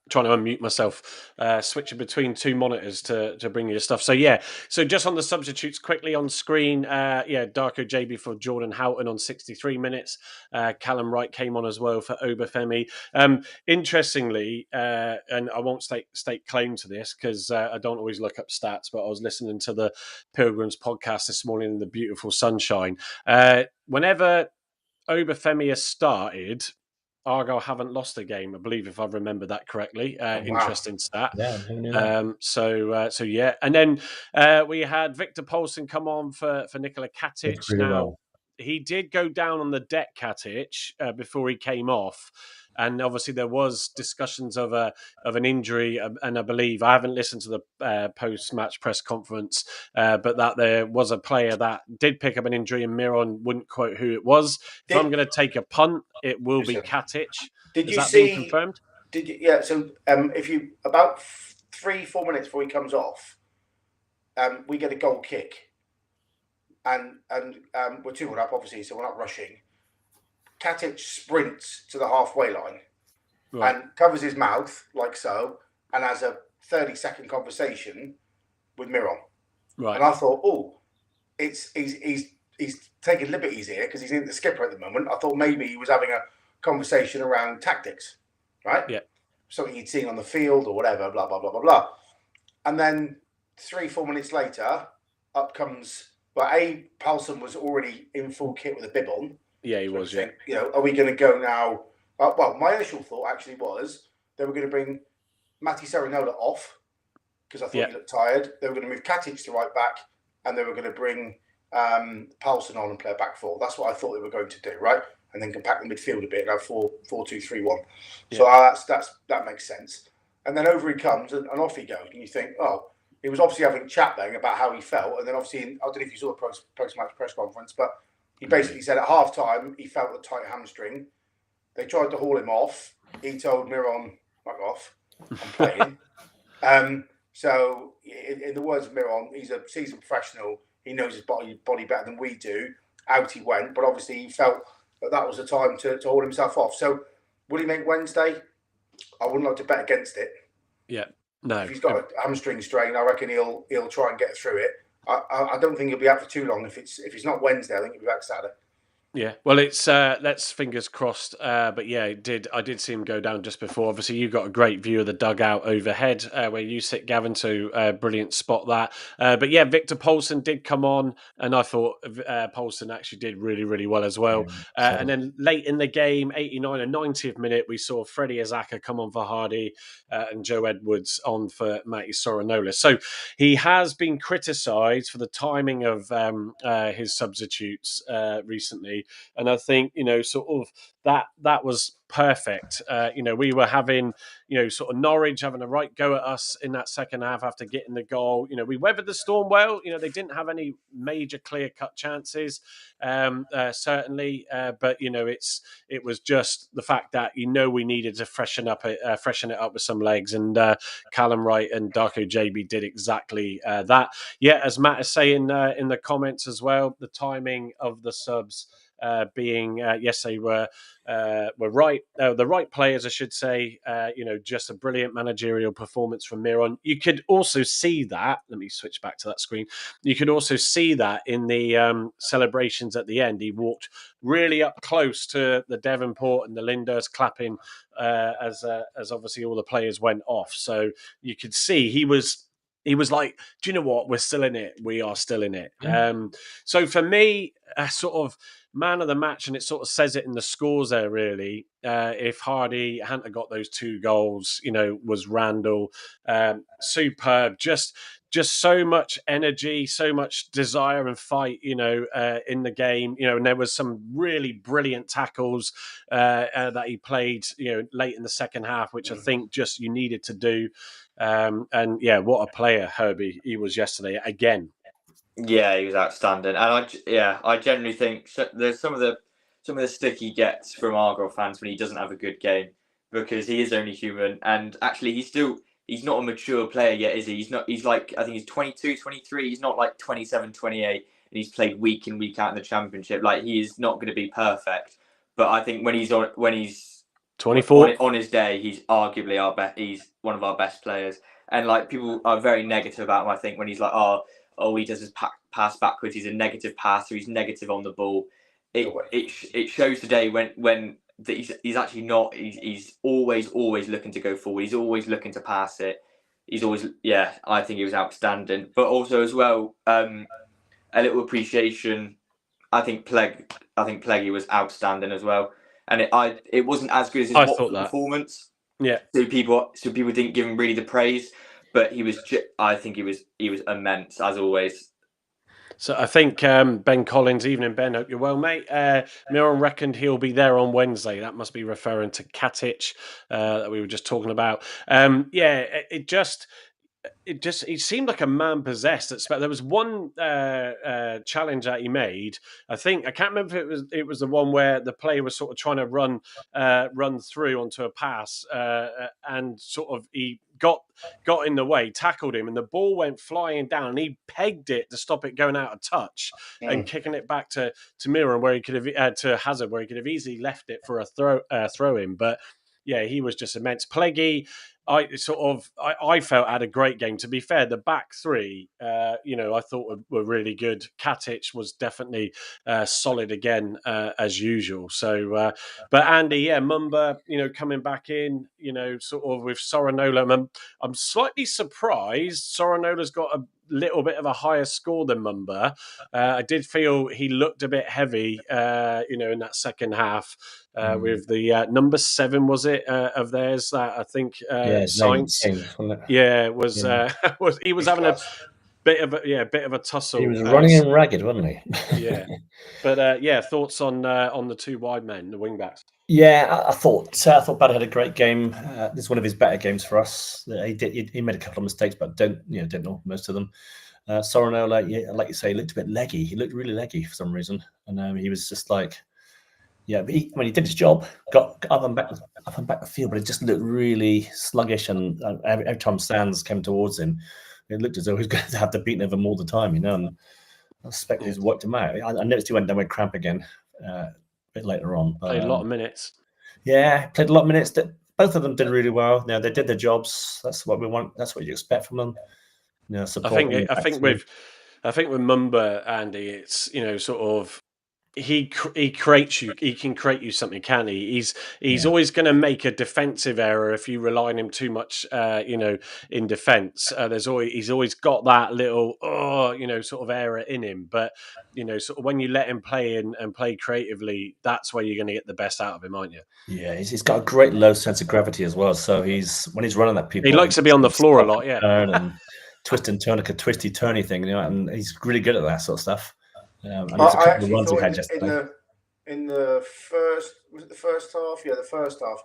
Trying to unmute myself, switching between two monitors to bring you stuff. So just on the substitutes quickly on screen, Darko JB for Jordan Houghton on 63 minutes. Callum Wright came on as well for Obafemi. Interestingly, and I won't state claim to this because I don't always look up stats, but I was listening to the Pilgrims podcast this morning in the beautiful sunshine. Whenever Obafemi has started, Argyle haven't lost a game, I believe, if I remember that correctly. Interesting stat. Yeah, and then we had Victor Poulsen come on for Nikola Katic. Really well. he did go down on the deck, Katic, before he came off. And obviously there was discussions of an injury, and I believe, I haven't listened to the post-match press conference, but that there was a player that did pick up an injury, and Miron wouldn't quote who it was. If I'm going to take a punt, it will be Katic. Has that been confirmed? Did you? Yeah. So if you about 3-4 minutes before he comes off, we get a goal kick, and we're 2-1 up, obviously, so we're not rushing. Katic sprints to the halfway line and covers his mouth like so, and has a 30-second conversation with Miron. Right. And I thought, he's taking liberties here because he's in the skipper at the moment. I thought maybe he was having a conversation around tactics, right? Yeah. Something he'd seen on the field or whatever, blah, blah, blah, blah, blah. And then 3-4 minutes later, up comes, Paulson was already in full kit with a bib on. Yeah, he was. Think, are we going to go now? Well, my initial thought actually was they were going to bring Matti Sarinola off because I thought he looked tired. They were going to move Katic to right back, and they were going to bring Paulson on and play a back four. That's what I thought they were going to do, right? And then compact the midfield a bit and have 4-2-3-1. Yeah. So that makes sense. And then over he comes and off he goes. And you think, he was obviously having a chat then about how he felt. And then obviously, I don't know if you saw the post-match press conference, but he basically said at half-time he felt a tight hamstring. They tried to haul him off. He told Miron, "Fuck off, I'm playing." So in the words of Miron, he's a seasoned professional. He knows his body better than we do. Out he went, but obviously he felt that was the time to haul himself off. So will he make Wednesday? I wouldn't like to bet against it. Yeah, no. If he's got a hamstring strain, I reckon he'll try and get through it. I don't think he'll be out for too long. If it's not Wednesday, I think he'll be back Saturday. Yeah, well, it's let's fingers crossed. But yeah, I did see him go down just before. Obviously, you got a great view of the dugout overhead where you sit, Gavin. So brilliant spot that. But yeah, Victor Poulsen did come on, and I thought Poulsen actually did really, really well as well. And then late in the game, 89 and 90th minute, we saw Freddie Azaka come on for Hardie and Joe Edwards on for Matti Sarinola. So he has been criticised for the timing of his substitutes recently. And I think, sort of that was perfect. We were having, sort of Norwich having a right go at us in that second half after getting the goal. We weathered the storm well. They didn't have any major clear-cut chances, certainly. But, it was just the fact that, we needed to freshen it up with some legs. And Callum Wright and Darko JB did exactly that. Yeah, as Matt is saying in the comments as well, the timing of the subs being yes, they were right. The right players, I should say. Just a brilliant managerial performance from Miron. You could also see that. Let me switch back to that screen. You could also see that in the celebrations at the end. He walked really up close to the Devonport and the Linders clapping as obviously all the players went off. So you could see he was like, do you know what? We're still in it. We are still in it. So for me, a sort of man of the match, and it sort of says it in the scores there, really. If Hardie hadn't got those 2 goals, was Randall. Superb. Just so much energy, so much desire and fight, in the game, and there was some really brilliant tackles that he played, late in the second half, which I think just you needed to do. And yeah, what a player Herbie he was yesterday again. Yeah, he was outstanding, and I generally think there's some of the stick he gets from Argyle fans when he doesn't have a good game, because he is only human, and actually he's not a mature player yet, is he? He's like, I think he's 22, 23. He's not like 27, 28, and he's played week in, week out in the Championship. Like, he is not going to be perfect, but I think when he's 24 on his day, he's arguably he's one of our best players. And like, people are very negative about him, I think, when he's like, he does his pass backwards. He's a negative passer. He's negative on the ball. It shows today when that he's actually not. He's always looking to go forward. He's always looking to pass it. He's always I think he was outstanding. But also as well, a little appreciation. I think Pleggy was outstanding as well. And it wasn't as good as his Watford performance. Yeah. So people didn't give him really the praise. But I think he was immense, as always. So I think Ben Collins, evening Ben, hope you're well, mate. Miron reckoned he'll be there on Wednesday. That must be referring to Katic that we were just talking about. It seemed like a man possessed. There was one challenge that he made. I can't remember if it was the one where the player was sort of trying to run through onto a pass, and sort of he got in the way, tackled him, and the ball went flying down. And he pegged it to stop it going out of touch and kicking it back to Miron, where he could have to Hazard, where he could have easily left it for a throw in. But yeah, he was just immense. Pleggy, I felt had a great game. To be fair, the back three, I thought were really good. Katic was definitely solid again, as usual. So, but Andy, Mumba, coming back in, sort of with Sorinola. I'm slightly surprised Sorinola's got a little bit of a higher score than Mumba. I did feel he looked a bit heavy, in that second half. With the number 7, was it, of theirs that I think Science, was he was having a bit of a tussle. He was running him ragged, wasn't he? Yeah, but thoughts on the two wide men, the wing backs? Yeah, I thought Bad had a great game. This is one of his better games for us. He made a couple of mistakes, but didn't know most of them. Sorinola, like you say, he looked a bit leggy. He looked really leggy for some reason, and he was just like. Yeah, but he did his job, got up and back the field, but it just looked really sluggish. And every time Sands came towards him, it looked as though he was going to have to beat him all the time, And I suspect he's worked him out. I noticed he went down with cramp again a bit later on. But, played a lot of minutes. Yeah, played a lot of minutes. Both of them did really well. They did their jobs. That's what we want. That's what you expect from them. Support. I think with Mumba, Andy, it's sort of. He creates you. He can create you something, can he? He's always going to make a defensive error if you rely on him too much. In defence, he's always got that little sort of error in him. But sort of when you let him play and play creatively, that's where you're going to get the best out of him, aren't you? Yeah, he's got a great low sense of gravity as well. So when he's running at people, he likes to be on the floor a lot. Yeah, and twist and turn like a twisty turny thing, and he's really good at that sort of stuff. I actually thought in the first half? Yeah, the first half.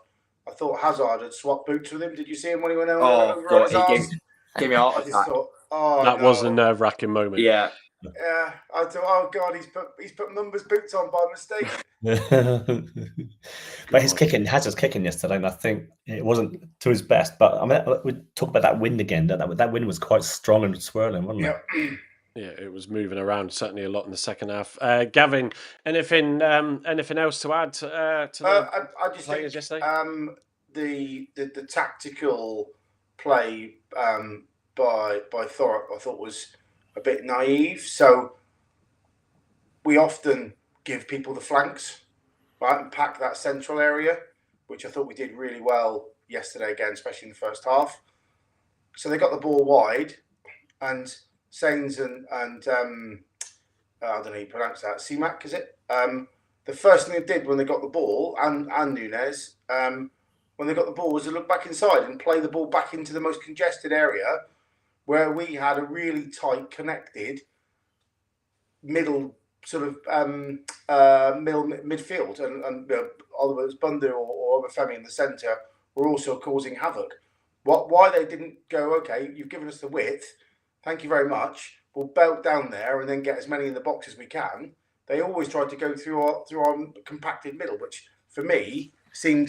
I thought Hazard had swapped boots with him. Did you see him when he went over? Oh God, he gave me a heart attack. That was a nerve-wracking moment. Yeah. Yeah, I thought, oh God, he's put Mumba's boots on by mistake. But Hazard's kicking yesterday, and I think it wasn't to his best. But I mean, we talk about that wind again. That wind was quite strong and swirling, wasn't it? Yeah, it was moving around certainly a lot in the second half. Gavin, anything else to add to the I just players think, yesterday? The tactical play by Thorpe, I thought was a bit naive. So we often give people the flanks, right, and pack that central area, which I thought we did really well yesterday again, especially in the first half. So they got the ball wide, and Sainz and I don't know how you pronounce that, Mach, is it? The first thing they did when they got the ball, and Nunez, when they got the ball, was to look back inside and play the ball back into the most congested area where we had a really tight, connected middle sort of midfield, and either it was Bundu or Obafemi in the centre were also causing havoc. Why they didn't go, okay, you've given us the width, thank you very much, we'll belt down there and then get as many in the box as we can. They always tried to go through our compacted middle, which for me seemed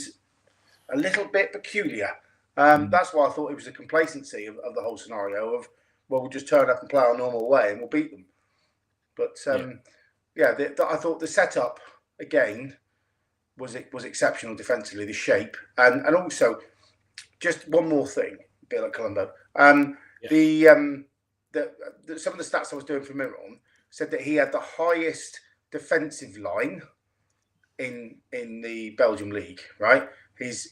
a little bit peculiar. That's why I thought it was a complacency of the whole scenario of, well, we'll just turn up and play our normal way and we'll beat them. But I thought the setup again was exceptional defensively, the shape, and also just one more thing, a bit like Colombo. Some of the stats I was doing for Miron said that he had the highest defensive line in the Belgium league. Right, his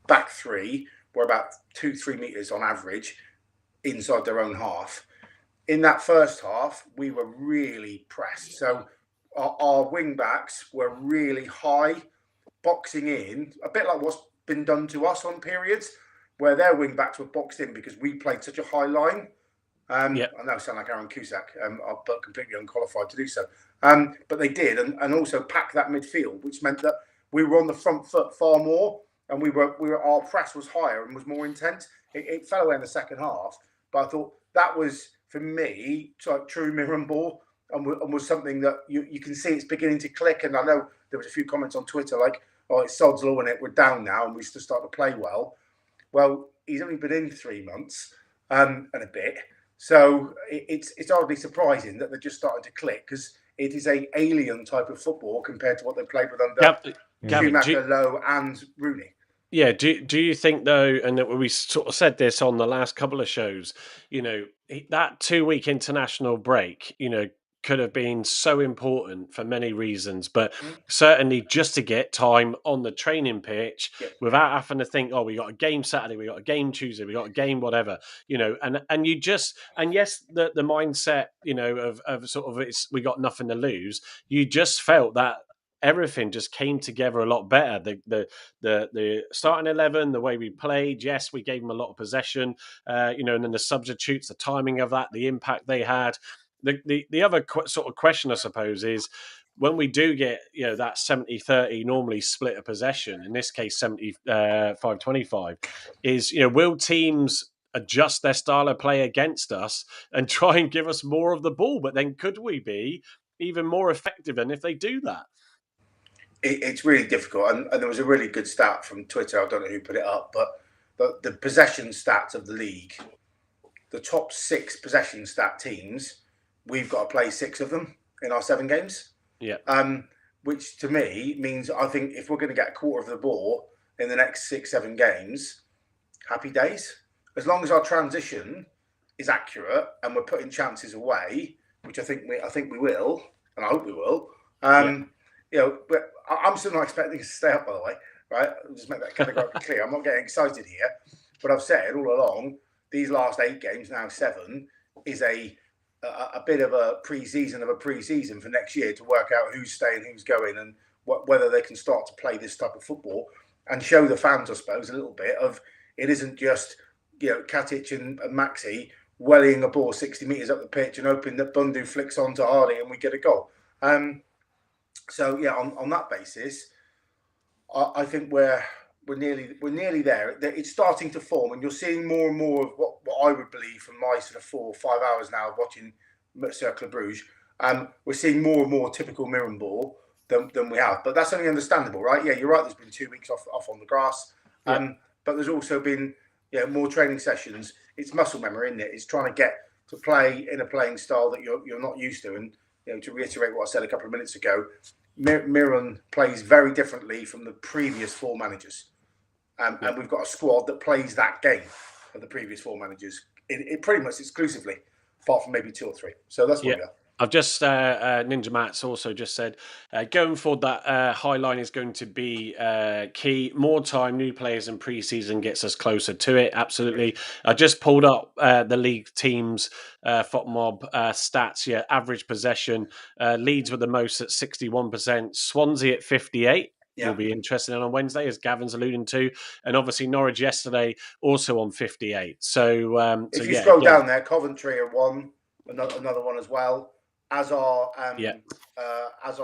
back three were about 2-3 meters on average inside their own half. In that first half, we were really pressed. So our wing backs were really high, boxing in, a bit like what's been done to us on periods, where their wing backs were boxed in because we played such a high line. I know I sound like Aaron Cusack, but completely unqualified to do so. But they did, and also pack that midfield, which meant that we were on the front foot far more, and our press was higher and was more intense. It fell away in the second half, but I thought that was, for me, like true mirror and ball, and was something that you can see it's beginning to click. And I know there was a few comments on Twitter like, "Oh, it's sod's law in it. We're down now, and we still start to play well." Well, he's only been in 3 months and a bit, so it's hardly surprising that they're just starting to click, because it is a alien type of football compared to what they played with under Schumacher, Lowe, and Rooney. Yeah, do you think though, and that we sort of said this on the last couple of shows, that 2-week international break, could have been so important for many reasons, but certainly just to get time on the training pitch without having to think, oh, we got a game Saturday, we got a game Tuesday, we got a game whatever, and you just, and yes, the mindset, of sort of we got nothing to lose. You just felt that everything just came together a lot better. The starting 11, the way we played, yes, we gave them a lot of possession, and then the substitutes, the timing of that, the impact they had. The other sort of question, I suppose, is when we do get that 70-30 normally split of possession, in this case 75-25, is will teams adjust their style of play against us and try and give us more of the ball? But then could we be even more effective than if they do that? It's really difficult, and there was a really good stat from Twitter. I don't know who put it up, but the possession stats of the league, the top 6 possession stat teams, we've got to play 6 of them in our 7 games. Yeah. Which to me means, I think if we're going to get a quarter of the ball in the next 6-7 games, happy days. As long as our transition is accurate and we're putting chances away, which I think we will, and I hope we will. But I'm still not expecting us to stay up, by the way, right? I'll just make that categorically clear. I'm not getting excited here, but I've said all along, these last 8 games, now 7, is a bit of a pre-season for next year to work out who's staying, who's going, and whether they can start to play this type of football and show the fans, I suppose, a little bit of it isn't just Katic and Maxi wellying a ball 60 metres up the pitch and hoping that Bundu flicks onto Hardie and we get a goal. So yeah, on that basis, I think we're nearly there. It's starting to form, and you're seeing more and more of what I would believe from my sort of 4 or 5 hours now of watching Cercle Bruges. We're seeing more and more typical mirror and ball than we have, but that's only understandable, right? Yeah, you're right. There's been 2 weeks off on the grass, but there's also been more training sessions. It's muscle memory, isn't it? It's trying to get to play in a playing style that you're not used to, and to reiterate what I said a couple of minutes ago, Miron plays very differently from the previous 4 managers. And we've got a squad that plays that game of the previous 4 managers it pretty much exclusively, apart from maybe 2 or 3. So that's what we are. I've just, Ninja Matt's also just said, going forward, that high line is going to be key. More time, new players in pre-season gets us closer to it. Absolutely. I just pulled up the league teams, FOTMob stats. Yeah, average possession. Leeds with the most at 61%. Swansea at 58%. Will be interesting on Wednesday, as Gavin's alluding to, and obviously Norwich yesterday also on 58. So, if you scroll down there, Coventry are 1, another one as well, as are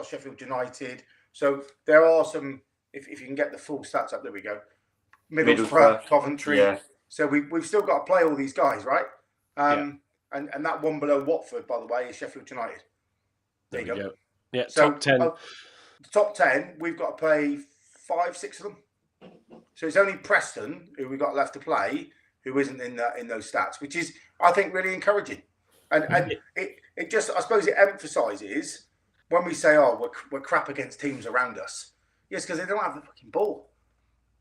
Sheffield United. So there are some. If you can get the full stats up, there we go. Middlesbrough, Coventry. Yeah. So we've still got to play all these guys, right? And that one below Watford, by the way, is Sheffield United. There you go. Yeah, so, top 10. The top 10, we've got to play 5, 6 of them. So it's only Preston who we've got left to play who isn't in those stats, which is, I think, really encouraging. And it just, I suppose, it emphasises when we say, oh, we're crap against teams around us. Yes, because they don't have the fucking ball.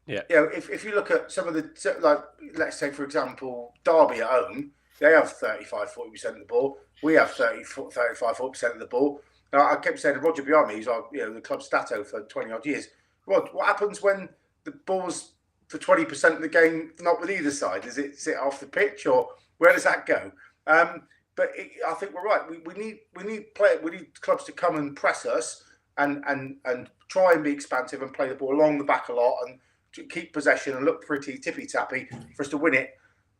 Yeah. If you look at some of the, like, let's say, for example, Derby at home, they have 35-40% of the ball. We have 35-40% of the ball. I kept saying to Roger Biami, who's the club stato for 20 odd years, Rod, what happens when the ball's for 20% of the game not with either side? Does it sit off the pitch, or where does that go? But I think we're right. We need clubs to come and press us and try and be expansive and play the ball along the back a lot and to keep possession and look pretty tippy tappy for us to win it,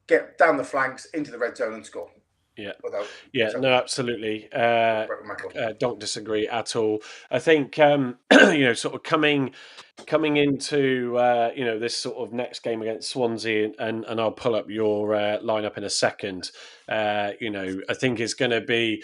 get down the flanks into the red zone and score. Yeah. Without Yeah, so- no, absolutely. broken record. Don't disagree at all. I think sort of coming into this sort of next game against Swansea, and I'll pull up your lineup in a second. I think it's going to be,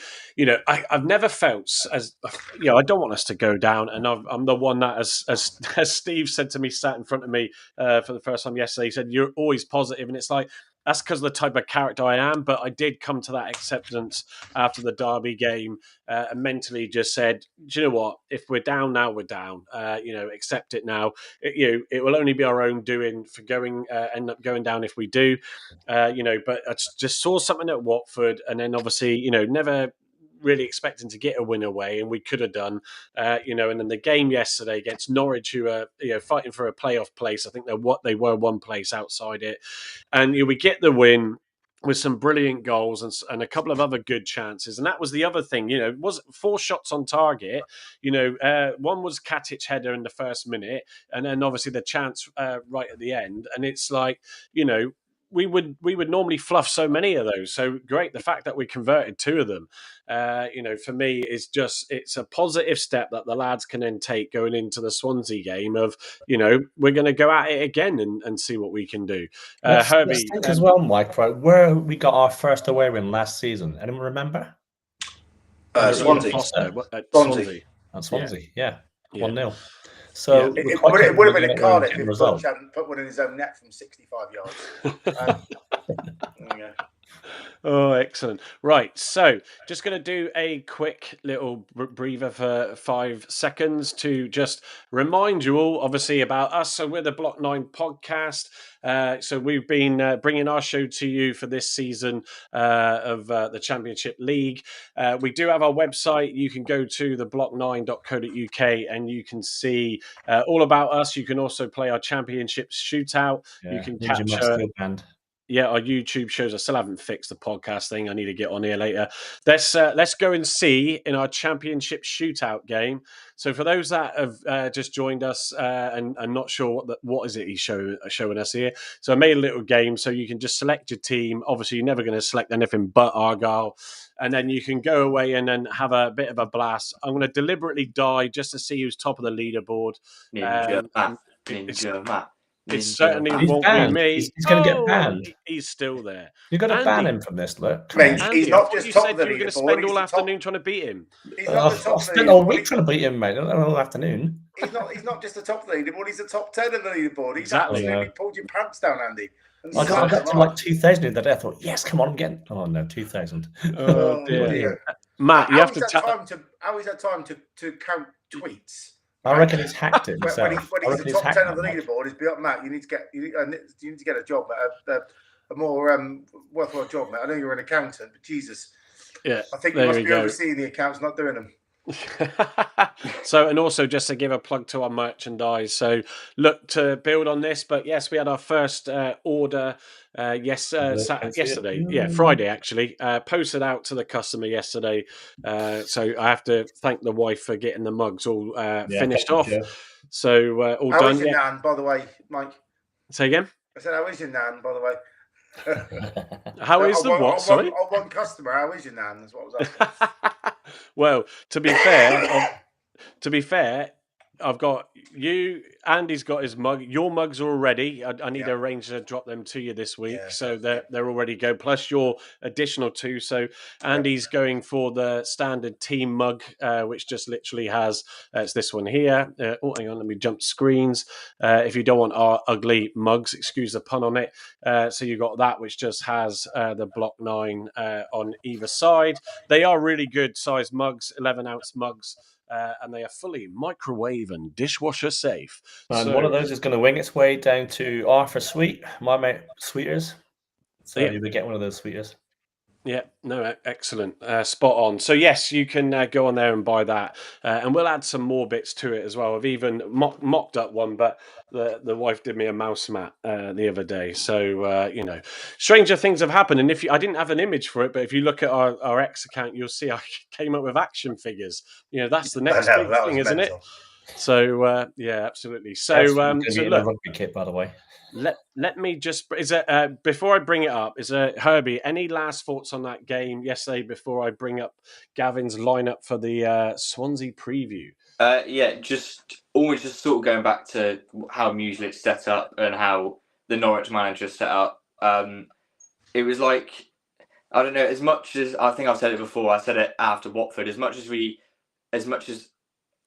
I've never felt as I don't want us to go down, and I'm the one that, as Steve said to me, sat in front of me for the first time yesterday. He said, "You're always positive," and it's like, that's because of the type of character I am. But I did come to that acceptance after the Derby game, and mentally just said, do you know what? If we're down now, we're down. Accept it now. It will only be our own doing for end up going down if we do. But I just saw something at Watford, and then obviously, never really expecting to get a win away, and we could have done, and then the game yesterday against Norwich, who are fighting for a playoff place. I think they were one place outside it, and we get the win with some brilliant goals and a couple of other good chances. And that was the other thing, it was 4 shots on target. One was Katic header in the first minute, and then obviously the chance right at the end. And it's like, we would normally fluff so many of those. So great, the fact that we converted 2 of them, for me is it's a positive step that the lads can then take going into the Swansea game of, we're going to go at it again and see what we can do. Let's Herbie, think as well, Mike, right, where we got our first away win last season. Anyone remember? Swansea. Swansea. At Swansea, yeah. 1-0. Yeah. So It would have been in Cardiff if Butch hadn't put one in his own net from 65 yards. Yeah. Oh, excellent. Right. So just going to do a quick little breather for 5 seconds to just remind you all, obviously, about us. So we're the Block 9 podcast. So we've been bringing our show to you for this season of the Championship League. We do have our website. You can go to theblock9.co.uk and you can see all about us. You can also play our Championship Shootout. Yeah. You can capture... Yeah, our YouTube shows. I still haven't fixed the podcast thing. I need to get on here later. Let's go and see in our Championship Shootout game. So for those that have just joined us and not sure what is it he's showing us here. So I made a little game so you can just select your team. Obviously, you're never going to select anything but Argyle. And then you can go away and then have a bit of a blast. I'm going to deliberately die just to see who's top of the leaderboard. Ninja Matt. It certainly won't be me. He's going to get banned. He's still there. You've got to ban him from this, look. He's not just top of the leaderboard. You were going to spend all afternoon trying to beat him. I've spent all week trying to beat him, mate. All afternoon. He's not just the top of the leaderboard. He's the top 10 of the leaderboard. He's exactly. absolutely pulled your pants down, Andy. I got to like 2,000 in that day. I thought, yes, come on, I'm getting. Oh no, 2,000. Oh dear. Matt, you have to how is that time to count tweets? I reckon he's hacked it himself. When he's the top 10 of the leaderboard, he's beyond Matt. You need to get a job, a more worthwhile job, Matt. I know you're an accountant, but Jesus, yeah, I think you must be overseeing the accounts, not doing them. So, and also just to give a plug to our merchandise. So, look to build on this. But yes, we had our first order. Yesterday, Friday actually, posted out to the customer yesterday. So I have to thank the wife for getting the mugs all finished off. So all done. How is your nan, by the way, Mike? Say again. I said, how is your nan, by the way? How is the what? Sorry, on one customer. How is your nan? That's what I was asking. Well, to be fair, I've got you. Andy's got his mug. Your mugs are all ready. I need to arrange to drop them to you this week, so they're all ready to go. Plus your additional 2. So Andy's going for the standard team mug, which just literally has it's this one here. Hang on, let me jump screens. If you don't want our ugly mugs, excuse the pun on it. So you got that, which just has the Block 9 on either side. They are really good size mugs, 11-ounce mugs. And they are fully microwave and dishwasher safe. And one of those is going to wing its way down to Arthur Sweet, my mate Sweeters. So you'll be getting one of those Sweeters. Yeah, no, excellent. Spot on. So yes, you can go on there and buy that. And we'll add some more bits to it as well. I've even mocked up one, but the wife did me a mouse mat the other day. So, stranger things have happened. And I didn't have an image for it, but if you look at our X account, you'll see I came up with action figures. That's the next big thing, isn't it? So yeah, absolutely. So so look, rugby kit, by the way. Let me just before I bring it up, Herbie, any last thoughts on that game yesterday before I bring up Gavin's lineup for the Swansea preview? Yeah, just always just sort of going back to how Mueslic set up and how the Norwich manager set up. It was like, I don't know, as much as I think I've said it before, I said it after Watford, as much as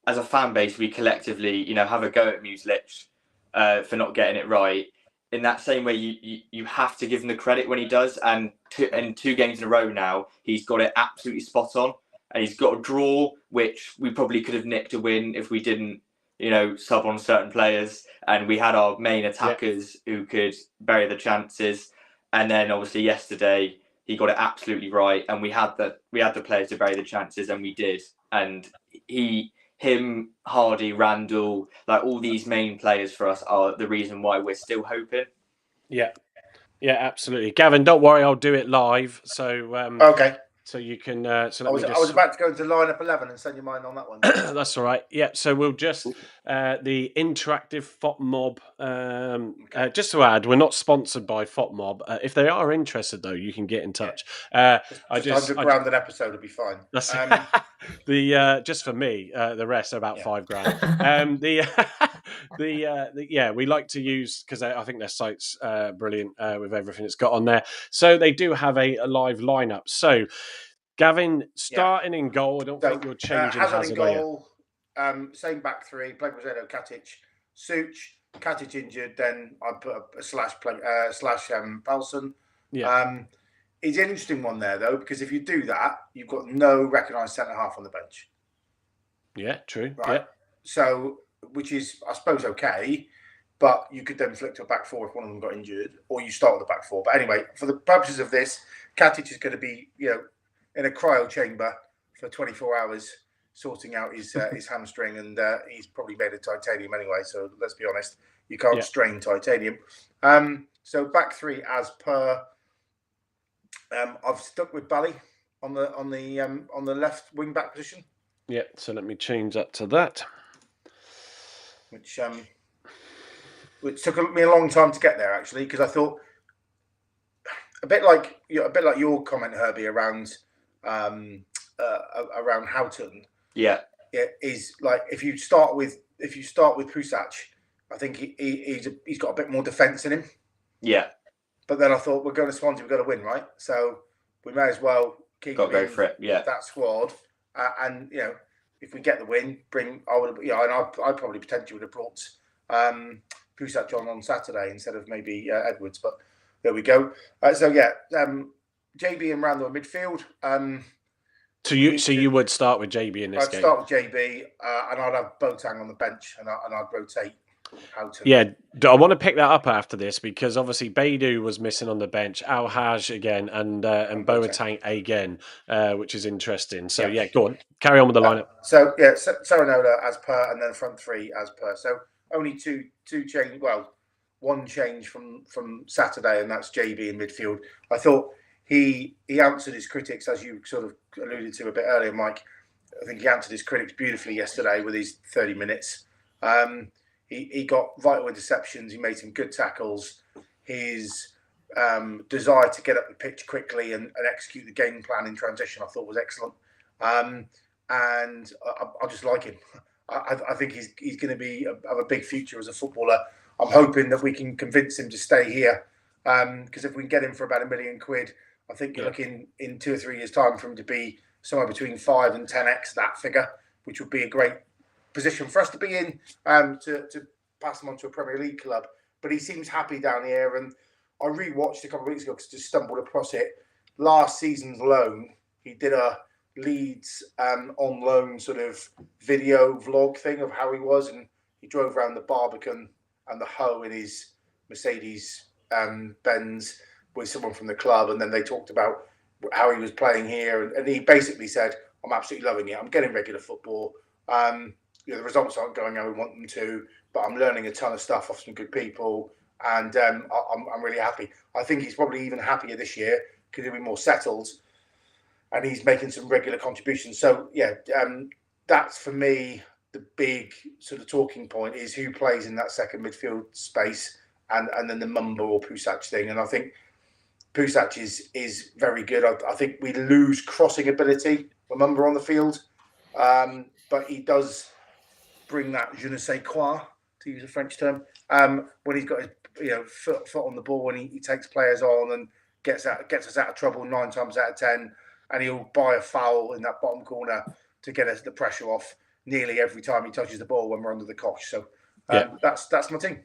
a fan base, we collectively, have a go at Mueslic for not getting it right. In that same way, you have to give him the credit when he does. And two games in a row now, he's got it absolutely spot on. And he's got a draw, which we probably could have nicked a win if we didn't, sub on certain players. And we had our main attackers who could bury the chances. And then obviously yesterday, he got it absolutely right. And we had the players to bury the chances, and we did. And him, Hardie, Randall, like all these main players for us are the reason why we're still hoping. Yeah, absolutely. Gavin, don't worry, I'll do it live. So okay. So you can. I was about to go into lineup 11 and send you mine on that one. That's all right. Yeah. So we'll just the interactive FOTMob. Just to add, we're not sponsored by FOTMob. If they are interested, though, you can get in touch. Just £100 an episode would be fine. That's just for me. The rest are about £5,000. We like to use, because I think their site's brilliant with everything it's got on there. So they do have a live lineup. So Gavin, starting in goal, I don't think you're changing Hazard in goal, same back three, playing Rossetto, Katic, Such, Katic injured, then I put a slash Paulson. Yeah. It's an interesting one there, though, because if you do that, you've got no recognised centre-half on the bench. Yeah, true. Right? Yeah. So, which is, I suppose, okay, but you could then flick to a back four if one of them got injured, or you start with a back four. But anyway, for the purposes of this, Katic is going to be, in a cryo chamber for 24 hours, sorting out his hamstring, and he's probably made of titanium anyway. So let's be honest, you can't strain titanium. So back three as per. I've stuck with Bally on the left wing back position. Yeah. So let me change that to that. Which took me a long time to get there, actually, because I thought a bit like your comment, Herbie, around Houghton. Yeah. It is like if you start with Pusac, I think he's got a bit more defence in him. Yeah. But then I thought, we're going to Swansea, we've got to win, right? So we may as well go for it. Yeah. That squad, and if we get the win, I probably potentially would have brought Pusac on Saturday instead of maybe Edwards, but there we go. JB and Randall in midfield. So you would start with JB in this game? I'd start with JB, and I'd have Boateng on the bench, and I'd rotate Houghton. Yeah, I want to pick that up after this, because obviously Beidou was missing on the bench, Al-Haj again, and Boateng again, which is interesting. So go on, carry on with the lineup. Serenola as per, and then front three as per. So only two change. Well, one change from Saturday, and that's JB in midfield. I thought he answered his critics, as you sort of alluded to a bit earlier, Mike. I think he answered his critics beautifully yesterday with his 30 minutes. He got vital interceptions. He made some good tackles. His desire to get up the pitch quickly and execute the game plan in transition, I thought, was excellent. And I just like him. I think he's going to have a big future as a footballer. I'm hoping that we can convince him to stay here, because if we can get him for about £1 million, I think you're looking in 2 or 3 years' time for him to be somewhere between 5 and 10x that figure, which would be a great position for us to be in, to pass him on to a Premier League club. But he seems happy down here, and I rewatched a couple of weeks ago because I just stumbled across it. Last season's loan, he did a Leeds on loan sort of video vlog thing of how he was, and he drove around the Barbican and the Hoe in his Mercedes Benz with someone from the club, and then they talked about how he was playing here, and he basically said, I'm absolutely loving it. I'm getting regular football. The results aren't going how we want them to, but I'm learning a ton of stuff off some good people, and I'm really happy. I think he's probably even happier this year because he'll be more settled, and he's making some regular contributions. So that's for me the big sort of talking point is who plays in that second midfield space, and then the Mumba or Pusac thing. And I think Pusac is very good. I think we lose crossing ability when Mumba on the field, but he does bring that je ne sais quoi, to use a French term, when he's got his foot on the ball and he takes players on and gets us out of trouble 9 times out of 10, and he'll buy a foul in that bottom corner to get us the pressure off nearly every time he touches the ball when we're under the cosh. So that's my team.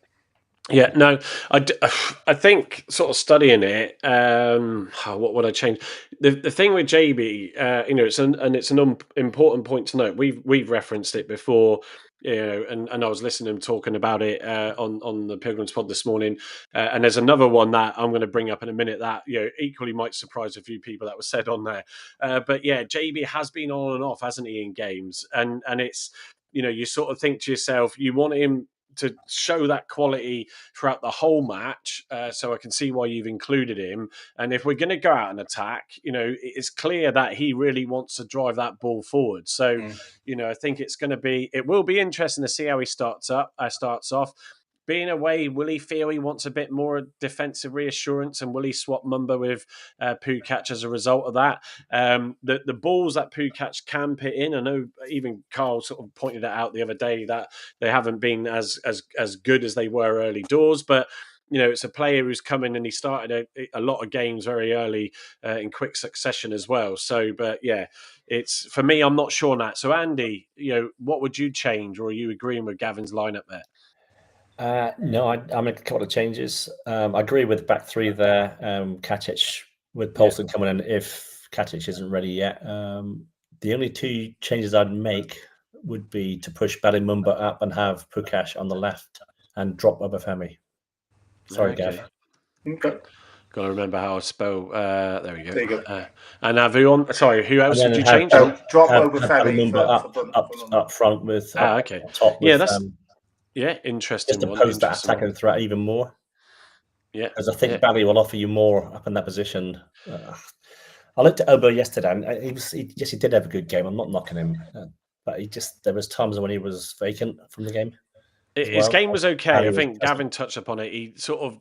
Yeah, no, I think sort of studying it. What would I change? The thing with JB, it's an important point to note. We've referenced it before, and I was listening to him talking about it on the Pilgrims Pod this morning. And there's another one that I'm going to bring up in a minute that equally might surprise a few people that was said on there. But yeah, JB has been on and off, hasn't he, in games, and it's you sort of think to yourself, you want him to show that quality throughout the whole match, so I can see why you've included him. And if we're going to go out and attack, it's clear that he really wants to drive that ball forward. So, I think it will be interesting to see how he starts off. Being away, will he feel he wants a bit more defensive reassurance, and will he swap Mumba with Pukac as a result of that? The balls that Pukac can put in, I know even Carl sort of pointed it out the other day that they haven't been as good as they were early doors, but it's a player who's come in and he started a lot of games very early in quick succession as well. So, but yeah, it's for me, I'm not sure on that. So, Andy, what would you change, or are you agreeing with Gavin's lineup there? No, I make a couple of changes. I agree with back three there. Katic with Paulson coming in if Katic isn't ready yet. The only 2 changes I'd make would be to push Mumba up and have Pukac on the left and drop Obafemi. Sorry, Gav. Okay. Got to remember how I spell. There we go. There you go. And have who on? Sorry, who else did you change? Drop Obafemi up front with. Okay. Top with, interesting. Just to pose that attacking threat even more. Yeah, because I think Bally will offer you more up in that position. I looked at Obo yesterday, and he did have a good game. I'm not knocking him, but there was times when he was vacant from the game. His game was okay. I think Gavin touched upon it. He sort of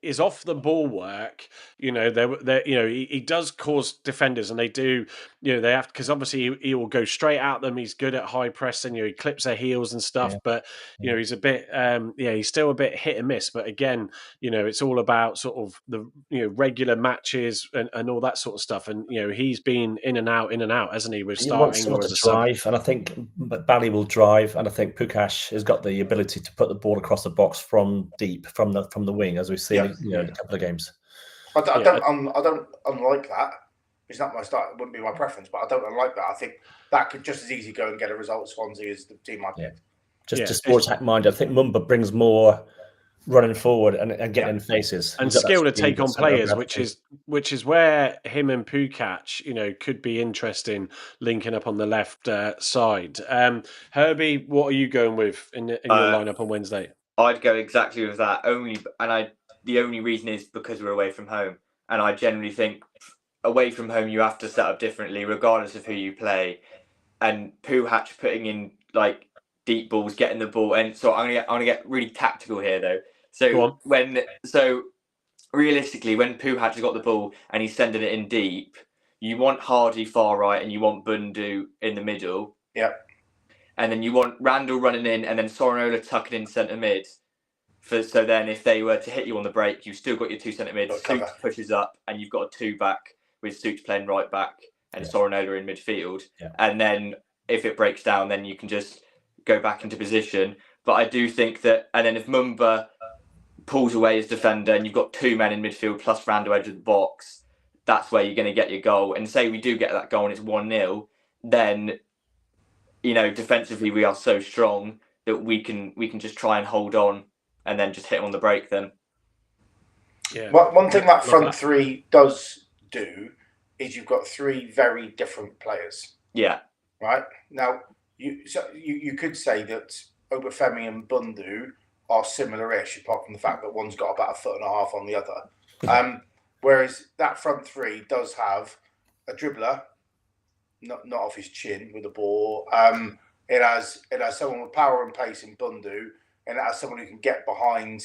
is off the ball work. He does cause defenders, and they do. They have, because obviously he will go straight at them. He's good at high pressing. He clips their heels and stuff. Yeah. But he's a bit. He's still a bit hit and miss. But again, it's all about sort of the regular matches and all that sort of stuff. And he's been in and out, hasn't he? With starting or as a drive, and I think Bally will drive, and I think Pukac has got the ability to put the ball across the box from deep, from the wing, as we've seen in a couple of games. I don't unlike that. It's not my start. It wouldn't be my preference, but I don't unlike that. I think that could just as easy go and get a result at Swansea as the team I picked. Just more attack minded. I think Mumba brings more running forward and getting in faces and skill to take on players, which is where him and Pukac, could be interesting linking up on the left side. Herbie, what are you going with in your lineup on Wednesday? I'd go exactly with that. The only reason is because we're away from home, and I generally think away from home you have to set up differently regardless of who you play. And Pukac putting in like deep balls, getting the ball, and so I'm gonna get really tactical here though. So realistically, when Pukac has got the ball and he's sending it in deep, you want Hardie far right and you want Bundu in the middle. Yeah. And then you want Randall running in and then Sorinola tucking in centre mid. So then if they were to hit you on the break, you've still got your 2 centre mids. Suits pushes up and you've got a 2 back with Suits playing right back and Sorinola in midfield. Yeah. And then if it breaks down, then you can just go back into position. But I do think that, and then if Mumba pulls away as defender and you've got 2 men in midfield plus Randall edge of the box, that's where you're going to get your goal. And say we do get that goal and it's 1-0, then defensively we are so strong that we can just try and hold on and then just hit him on the break then. Yeah. One thing that front three does do is you've got 3 very different players. Yeah. Right? Now, you could say that Obafemi and Bundu are similar-ish, apart from the fact that one's got about 1.5 foot on the other. Whereas that front 3 does have a dribbler, not off his chin with the ball, It has someone with power and pace in Bundu, and it has someone who can get behind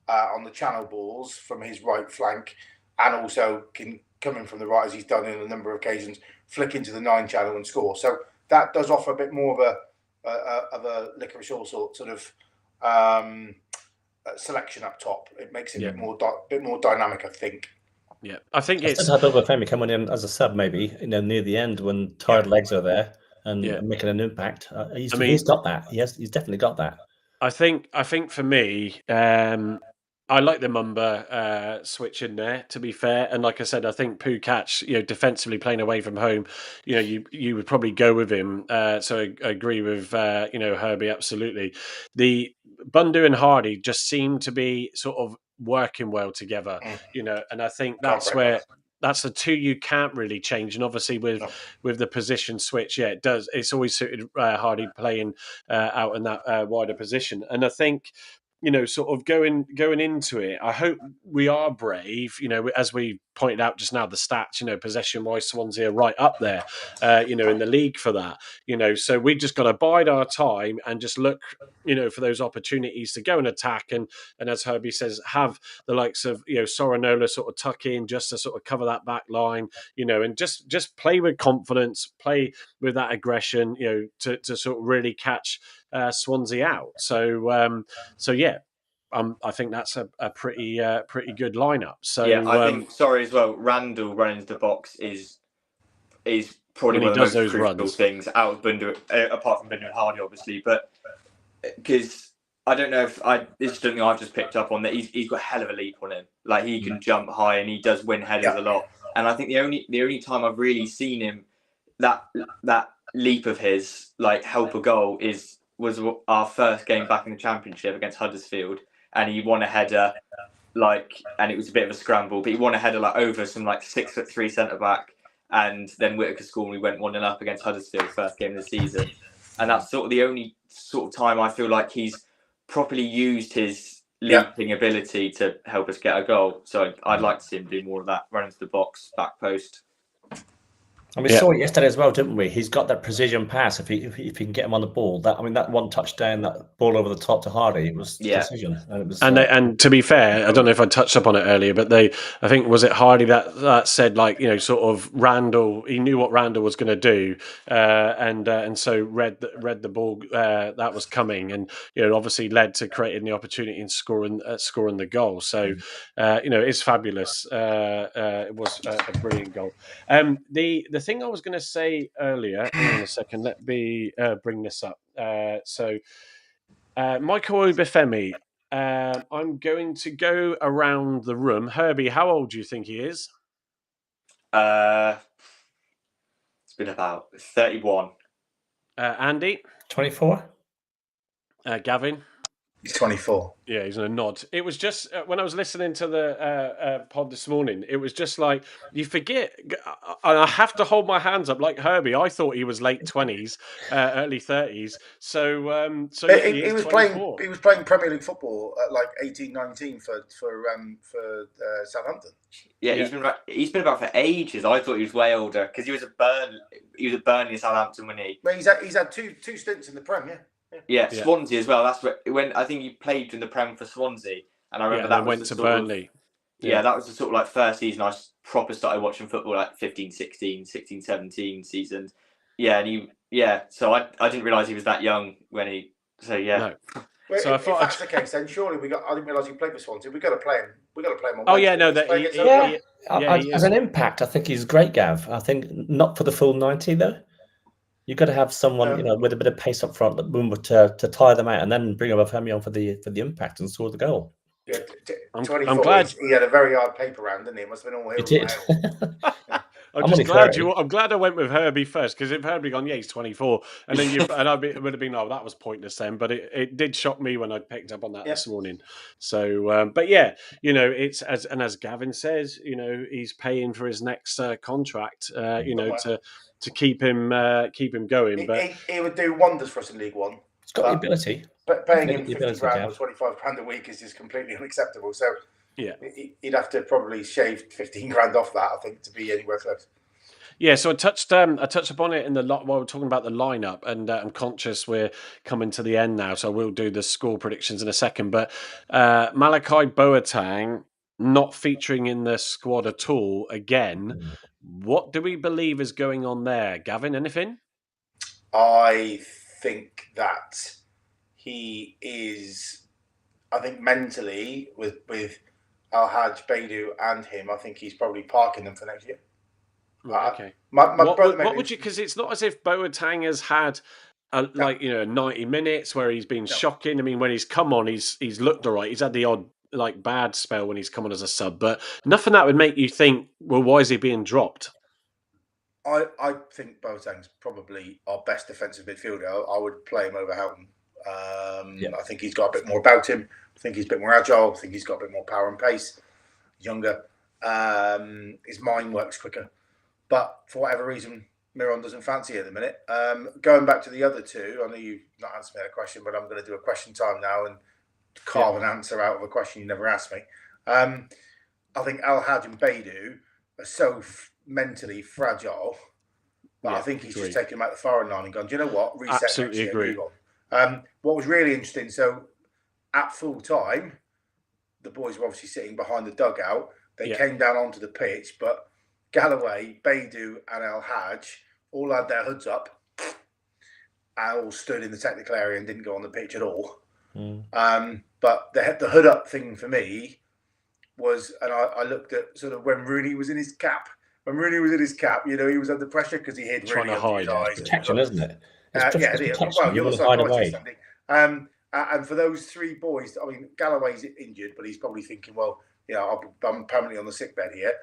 on the channel balls from his right flank, and also can come in from the right, as he's done in a number of occasions, flick into the 9 channel and score. So that does offer a bit more of a licorice all sort of selection up top. It makes it a bit more dynamic, I think. Yeah, I think it's. I'd have Femi coming in as a sub, maybe near the end when tired legs are there and making an impact. He's got that. He's definitely got that. I think for me, I like the Mumba switch in there, to be fair. And like I said, I think Pukac, defensively playing away from home, you would probably go with him. So I agree with, Herbie, absolutely. The Bundu and Hardie just seem to be sort of working well together, and I think that's where... That's the two you can't really change, and obviously with the position switch, it does. It's always suited Hardie playing out in that wider position, and I think sort of going into it, I hope we are brave. As we pointed out just now, the stats, possession-wise, Swansea are right up there, in the league for that. So we just got to bide our time and just look, for those opportunities to go and attack, and as Herbie says, have the likes of Sorinola sort of tuck in just to sort of cover that back line, and just play with confidence, play with that aggression, to sort of really catch Swansea out. So yeah, I think that's a pretty good lineup. So yeah, I think as well, Randall running into the box is probably one of the most crucial things out of Bundu, apart from Bundu and Hardie, obviously. But because I don't know if this is something I've just picked up on, that he's got a hell of a leap on him. Like, he can jump high and he does win headers a lot. And I think the only time I've really seen him that leap of his help a goal was our first game back in the Championship against Huddersfield, and he won a header and it was a bit of a scramble, but he won a header over some 6'3" centre back, and then Whittaker scored and we went 1-0 up against Huddersfield, first game of the season. And that's sort of the only sort of time I feel like he's properly used his leaping ability to help us get a goal. So I'd like to see him do more of that, run into the box, back post. And we saw it yesterday as well, didn't we? He's got that precision pass. If he can get him on the ball, that one touchdown, that ball over the top to Hardie, it was precision. And it was, and to be fair, I don't know if I touched up on it earlier, but I think, was it Hardie that said sort of Randall, he knew what Randall was going to do, and so read the ball that was coming, and obviously led to creating the opportunity and scoring the goal. So it's fabulous. It was a brilliant goal. The thing I was going to say earlier, hang on a second, let me bring this up. So Michael Obafemi, I'm going to go around the room. Herbie, how old do you think he is? It's been about 31. Andy? 24. Gavin? He's 24. Yeah, he's in a nod. It was just when I was listening to the pod this morning, it was just like, you forget. I have to hold my hands up like Herbie. I thought he was late 20s, early 30s. So yeah, he was playing. He was playing Premier League football at 18, 19 for Southampton. Yeah, he's been about for ages. I thought he was way older because he was at Burnley, Southampton, when he. Well, he's had two stints in the Prem, Yeah, Swansea as well. That's when I think he played in the Prem for Swansea, and I remember that went to Burnley. That was the sort of first season I proper started watching football, 15, 16, 16, 17 seasons. Yeah, and so I didn't realise he was that young when he. So yeah. No. Well, so if that's the case, then surely I didn't realise he played for Swansea. We've got to play him. We've got to play him on Wednesday. As an impact, I think he's great, Gav. I think not for the full 90 though. You've got to have someone, with a bit of pace up front, to tire them out, and then bring Obafemi on for the impact and score the goal. Yeah, 24. I'm glad he had a very hard paper round, didn't he? It must have been all hills. He did. I'm glad I went with Herbie first, because if Herbie gone, he's 24, and then it would have been, that was pointless then. But it did shock me when I picked up on that this morning. So, but yeah, it's as Gavin says, he's paying for his next contract, to keep him going. But he would do wonders for us in League One. He's got the ability. But paying him 50 grand or 25 grand a week is just completely unacceptable. So yeah, he'd have to probably shave 15 grand off that, I think, to be anywhere close. Yeah, so I touched upon it in the lot while we're talking about the lineup, and I'm conscious we're coming to the end now, so we'll do the score predictions in a second. But Malachi Boateng not featuring in the squad at all again. What do we believe is going on there, Gavin? Anything? I think that he is. I think mentally with Al Haj, Beidou, and him, I think he's probably parking them for next year. Right, okay. My brother. What would you? Because it's not as if Boateng has had like 90 minutes where he's been shocking. I mean, when he's come on, he's looked all right. He's had the odd like bad spell when he's come on as a sub, but nothing that would make you think, well, why is he being dropped? I think Boateng's probably our best defensive midfielder. I would play him over Houghton. I think he's got a bit more about him. I think he's a bit more agile. I think he's got a bit more power and pace. Younger. His mind works quicker. But for whatever reason, Miron doesn't fancy it at the minute. Going back to the other two, I know you've not answered me that question, but I'm going to do a question time now and carve an answer out of a question you never asked me. I think Al Haj and Beidou are so mentally fragile. But I think he's just taken them out the firing line and gone, do you know what? Reset Absolutely next year, agree. move on. What was really interesting, so at full time, the boys were obviously sitting behind the dugout. They came down onto the pitch, but Galloway, Beidou, and El Haj all had their hoods up and all stood in the technical area and didn't go on the pitch at all. But the hood up thing for me was, and I looked at sort of when Rooney was in his cap. When Rooney was in his cap, he was under pressure because he hid trying really to hide. His eyes. Protection, isn't it? Well, you're the psychologist, Andy. And for those three boys, I mean, Galloway's injured, but he's probably thinking, well, I'm permanently on the sick bed here.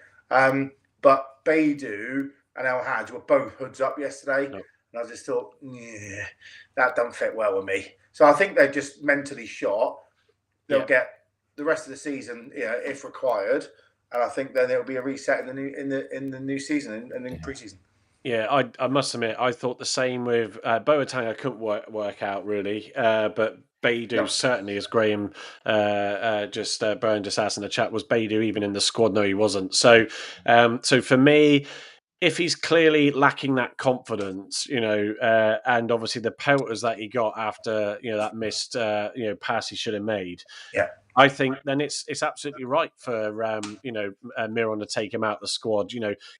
But Beidou and El Haj were both hoods up yesterday. And I just thought, that doesn't fit well with me. So I think they're just mentally shot. They'll get the rest of the season, if required. And I think then it'll be a reset in the new season and in pre-season. Yeah, I must admit, I thought the same with Boateng. I couldn't work out really, but Beidou certainly, as Graham Byrne just asked in the chat, was Beidou even in the squad? No, he wasn't. So, so for me, if he's clearly lacking that confidence, and obviously the pelters that he got after that missed pass he should have made, I think then it's absolutely right for Miron to take him out of the squad.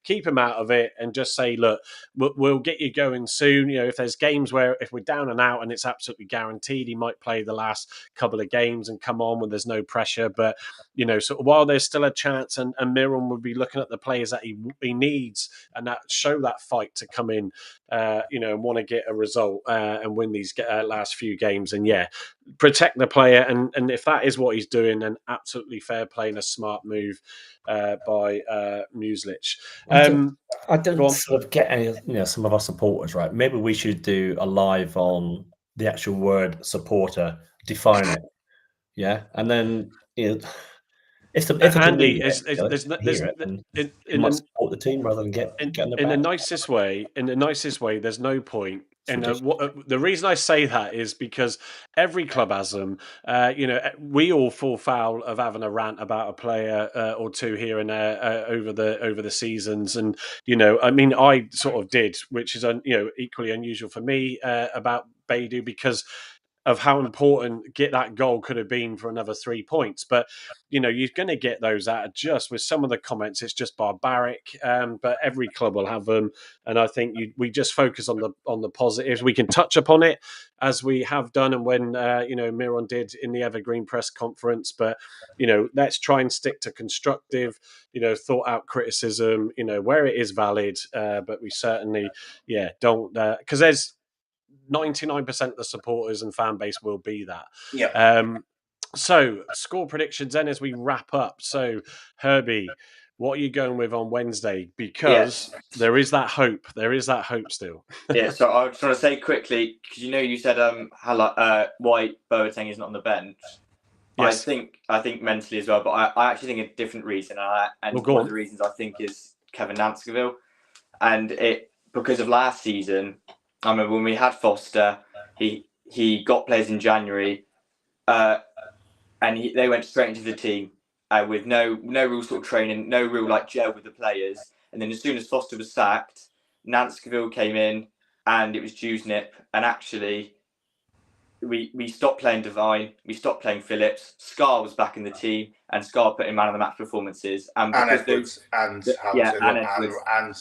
Keep him out of it and just say, look, we'll get you going soon. If there's games where if we're down and out and it's absolutely guaranteed he might play the last couple of games and come on when there's no pressure. But sort of while there's still a chance, and Miron would be looking at the players that he needs and that show that fight to come in, and want to get a result and win these last few games. And protect the player, and if that is what he's doing, then absolutely fair play and a smart move by Muslich. I don't sort of get any, some of our supporters, right? Maybe we should do a live on the actual word supporter, define it, and then if Andy, you might support the team rather than get in the nicest way. In the nicest way, there's no point. And the reason I say that is because every club has them. We all fall foul of having a rant about a player or two here and there over the seasons. And I mean, I sort of did, which is equally unusual for me about Beidou because of how important get that goal could have been for another 3 points. But you're going to get those out of just with some of the comments. It's just barbaric, but every club will have them. And I think we just focus on the positives. We can touch upon it as we have done, and when Miron did in the Evergreen press conference. But let's try and stick to constructive, thought out criticism. Where it is valid, but we certainly don't because there's 99% of the supporters and fan base will be that. So score predictions then as we wrap up. So Herbie, what are you going with on Wednesday? Because there is that hope. There is that hope still. So I just want to say quickly, because you said why Boateng isn't on the bench. Yes. I think mentally as well, but I actually think a different reason. And one of the reasons I think is Kevin Nanskerville. And because of last season, I remember when we had Foster, he got players in January, and they went straight into the team with no real sort of training, no real gel with the players, And then as soon as Foster was sacked, Nanscoville came in, and it was Dewsnip. And actually, we stopped playing Devine, we stopped playing Phillips. Scar was back in the team, and Scar put in man of the match performances. And Edwards and Hamilton and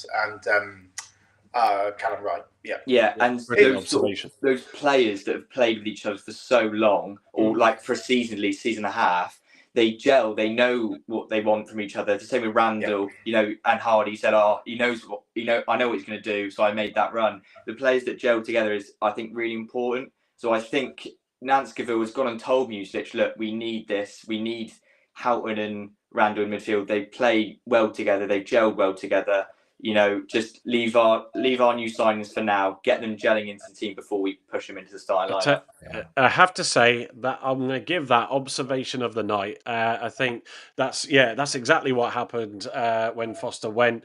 Callum Wright. Yeah, and those players that have played with each other for so long, or like for a season, at least season and a half, they gel. They know what they want from each other. The same with Randall, and Hardie said, he knows what I know what he's going to do, so I made that run. The players that gel together is, I think, really important. So I think Nanscoville has gone and told Mucich, look, we need this. We need Houghton and Randall in midfield. They play well together. They gel well together. Just leave our new signings for now. Get them gelling into the team before we push them into the starting lineup. I have to say that I'm going to give that observation of the night. I think that's exactly what happened when Foster went.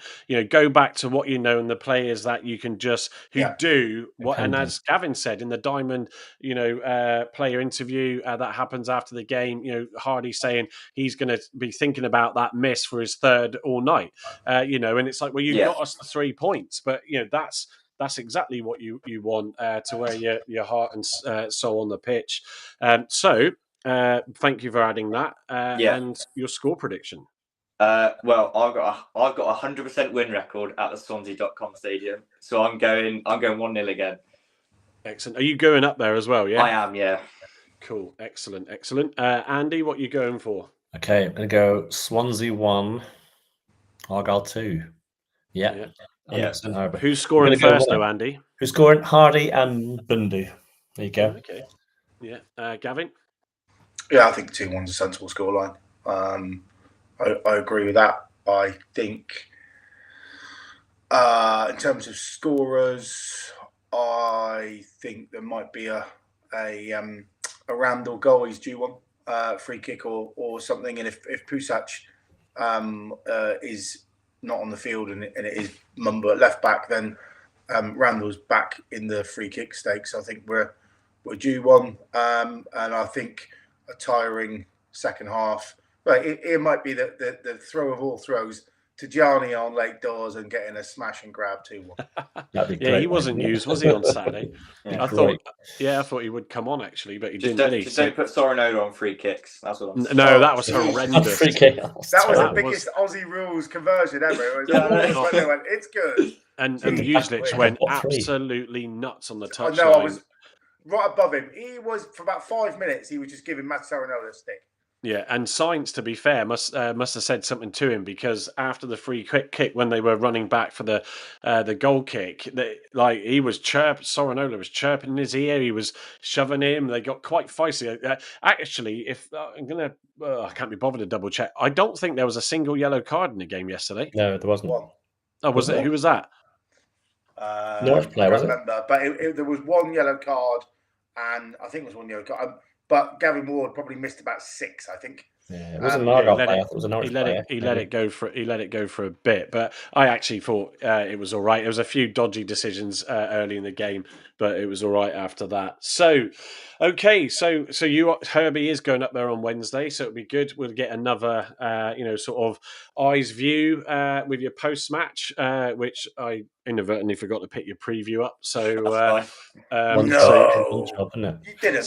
Go back to what you know and the players that you can do what. And as Gavin said in the Diamond, player interview that happens after the game, Hardie saying he's going to be thinking about that miss for his third all night. And it's like, well, you got us the 3 points, but that's exactly what you want to wear your heart and soul on the pitch. So thank you for adding that. And your score prediction. Well, I've got a 100% win record at the Swansea.com stadium, so I'm going 1-0 again. Excellent. Are you going up there as well? Yeah, I am. Yeah. Cool. Excellent. Andy, what are you going for? Okay, I'm going to go Swansea 1, Argyle 2. Yeah. Who's scoring first, though, Andy? Who's scoring? Hardie and Bundu. There you go. Okay. Yeah. Gavin? Yeah, I think 2-1's a sensible scoreline. I agree with that. I think in terms of scorers, I think there might be a Randall goal. He's due one, free kick or something. And if Pusach is not on the field and it is Mumba at left back, then Randall's back in the free kick stakes. I think we're due one, and I think a tiring second half. But it might be the throw of all throws to Gianni on late doors and getting a smash and grab 2-1. He wasn't used, was he, on Saturday? I thought he would come on actually, but he didn't. Don't put Sorinola on free kicks. That's what I'm saying. No, that was horrendous. Free kick. That was the biggest Aussie rules conversion ever. It's good. And Mucich went absolutely nuts on the touchline. I was right above him. He was, for about 5 minutes, he was just giving Matt Sorinola a stick. Yeah, and Sainz, to be fair, must have said something to him, because after the free kick, when they were running back for the goal kick, he was Sorinola was chirping in his ear. He was shoving him. They got quite feisty. Actually, if I can't be bothered to double check. I don't think there was a single yellow card in the game yesterday. No, there wasn't. Oh, was it? Who was that? Norwich player, was it? Remember, but there was one yellow card, and I think it was one yellow card. But Gavin Ward probably missed about 6, I think. Yeah, it wasn't an Argyle player. It was a Norwich player. He let it go for a bit, but I actually thought it was all right. There was a few dodgy decisions early in the game, but it was all right after that. So, okay, so Herbie is going up there on Wednesday, so it'll be good. We'll get another sort of eyes view with your post match, which I inadvertently forgot to pick your preview up. So you didn't.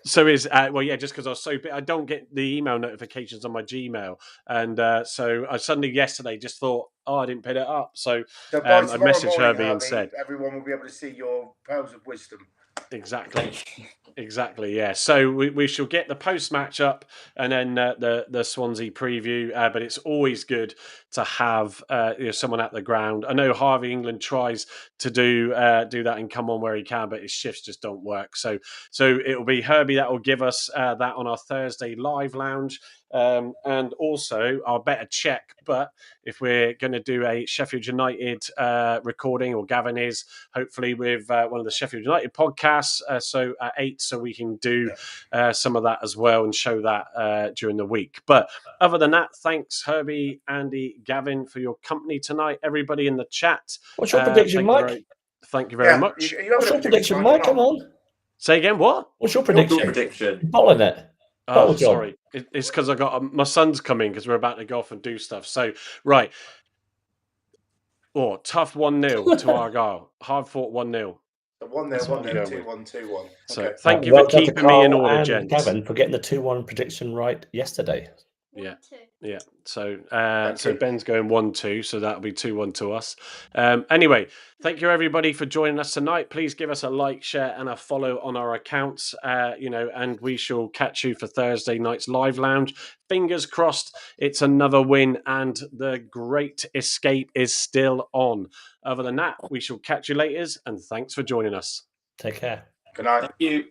So is just because I was so big, I don't get the email notifications on my Gmail, and so I suddenly yesterday just thought, I didn't pick it up. So I messaged Herbie and said, everyone will be able to see your pearls of wisdom. Exactly. Yeah. So we shall get the post match up, and then the Swansea preview. But it's always good to have someone at the ground. I know Harvey England tries to do that and come on where he can, but his shifts just don't work. So it'll be Herbie that will give us that on our Thursday live lounge. And also our better check, but if we're going to do a Sheffield United recording, or Gavin is, hopefully with one of the Sheffield United podcasts, so at 8, so we can do some of that as well and show that during the week. But other than that, thanks Herbie, Andy, Gavin for your company tonight. Everybody in the chat. What's your prediction, Mike? Thank you very much. What's your prediction, Mike? Come on. Say again, what? What's your prediction? You're bolling it. Oh, sorry. It's because I got my son's coming because we're about to go off and do stuff. So, right. Oh, tough 1-0 to Argyle. Hard fought 1-0. 1-0, That's what I'm 1-0, going 2-1, 2-1. So Okay. thank you well for done to keeping me in Carl order, and gents. Gavin, for getting the 2-1 prediction right yesterday. Yeah. Yeah. So Ben's going 1-2, so that'll be 2-1 to us. Anyway, thank you everybody for joining us tonight. Please give us a like, share, and a follow on our accounts. And we shall catch you for Thursday night's live lounge. Fingers crossed, it's another win, and the great escape is still on. Other than that, we shall catch you later, and thanks for joining us. Take care. Good night. Thank you.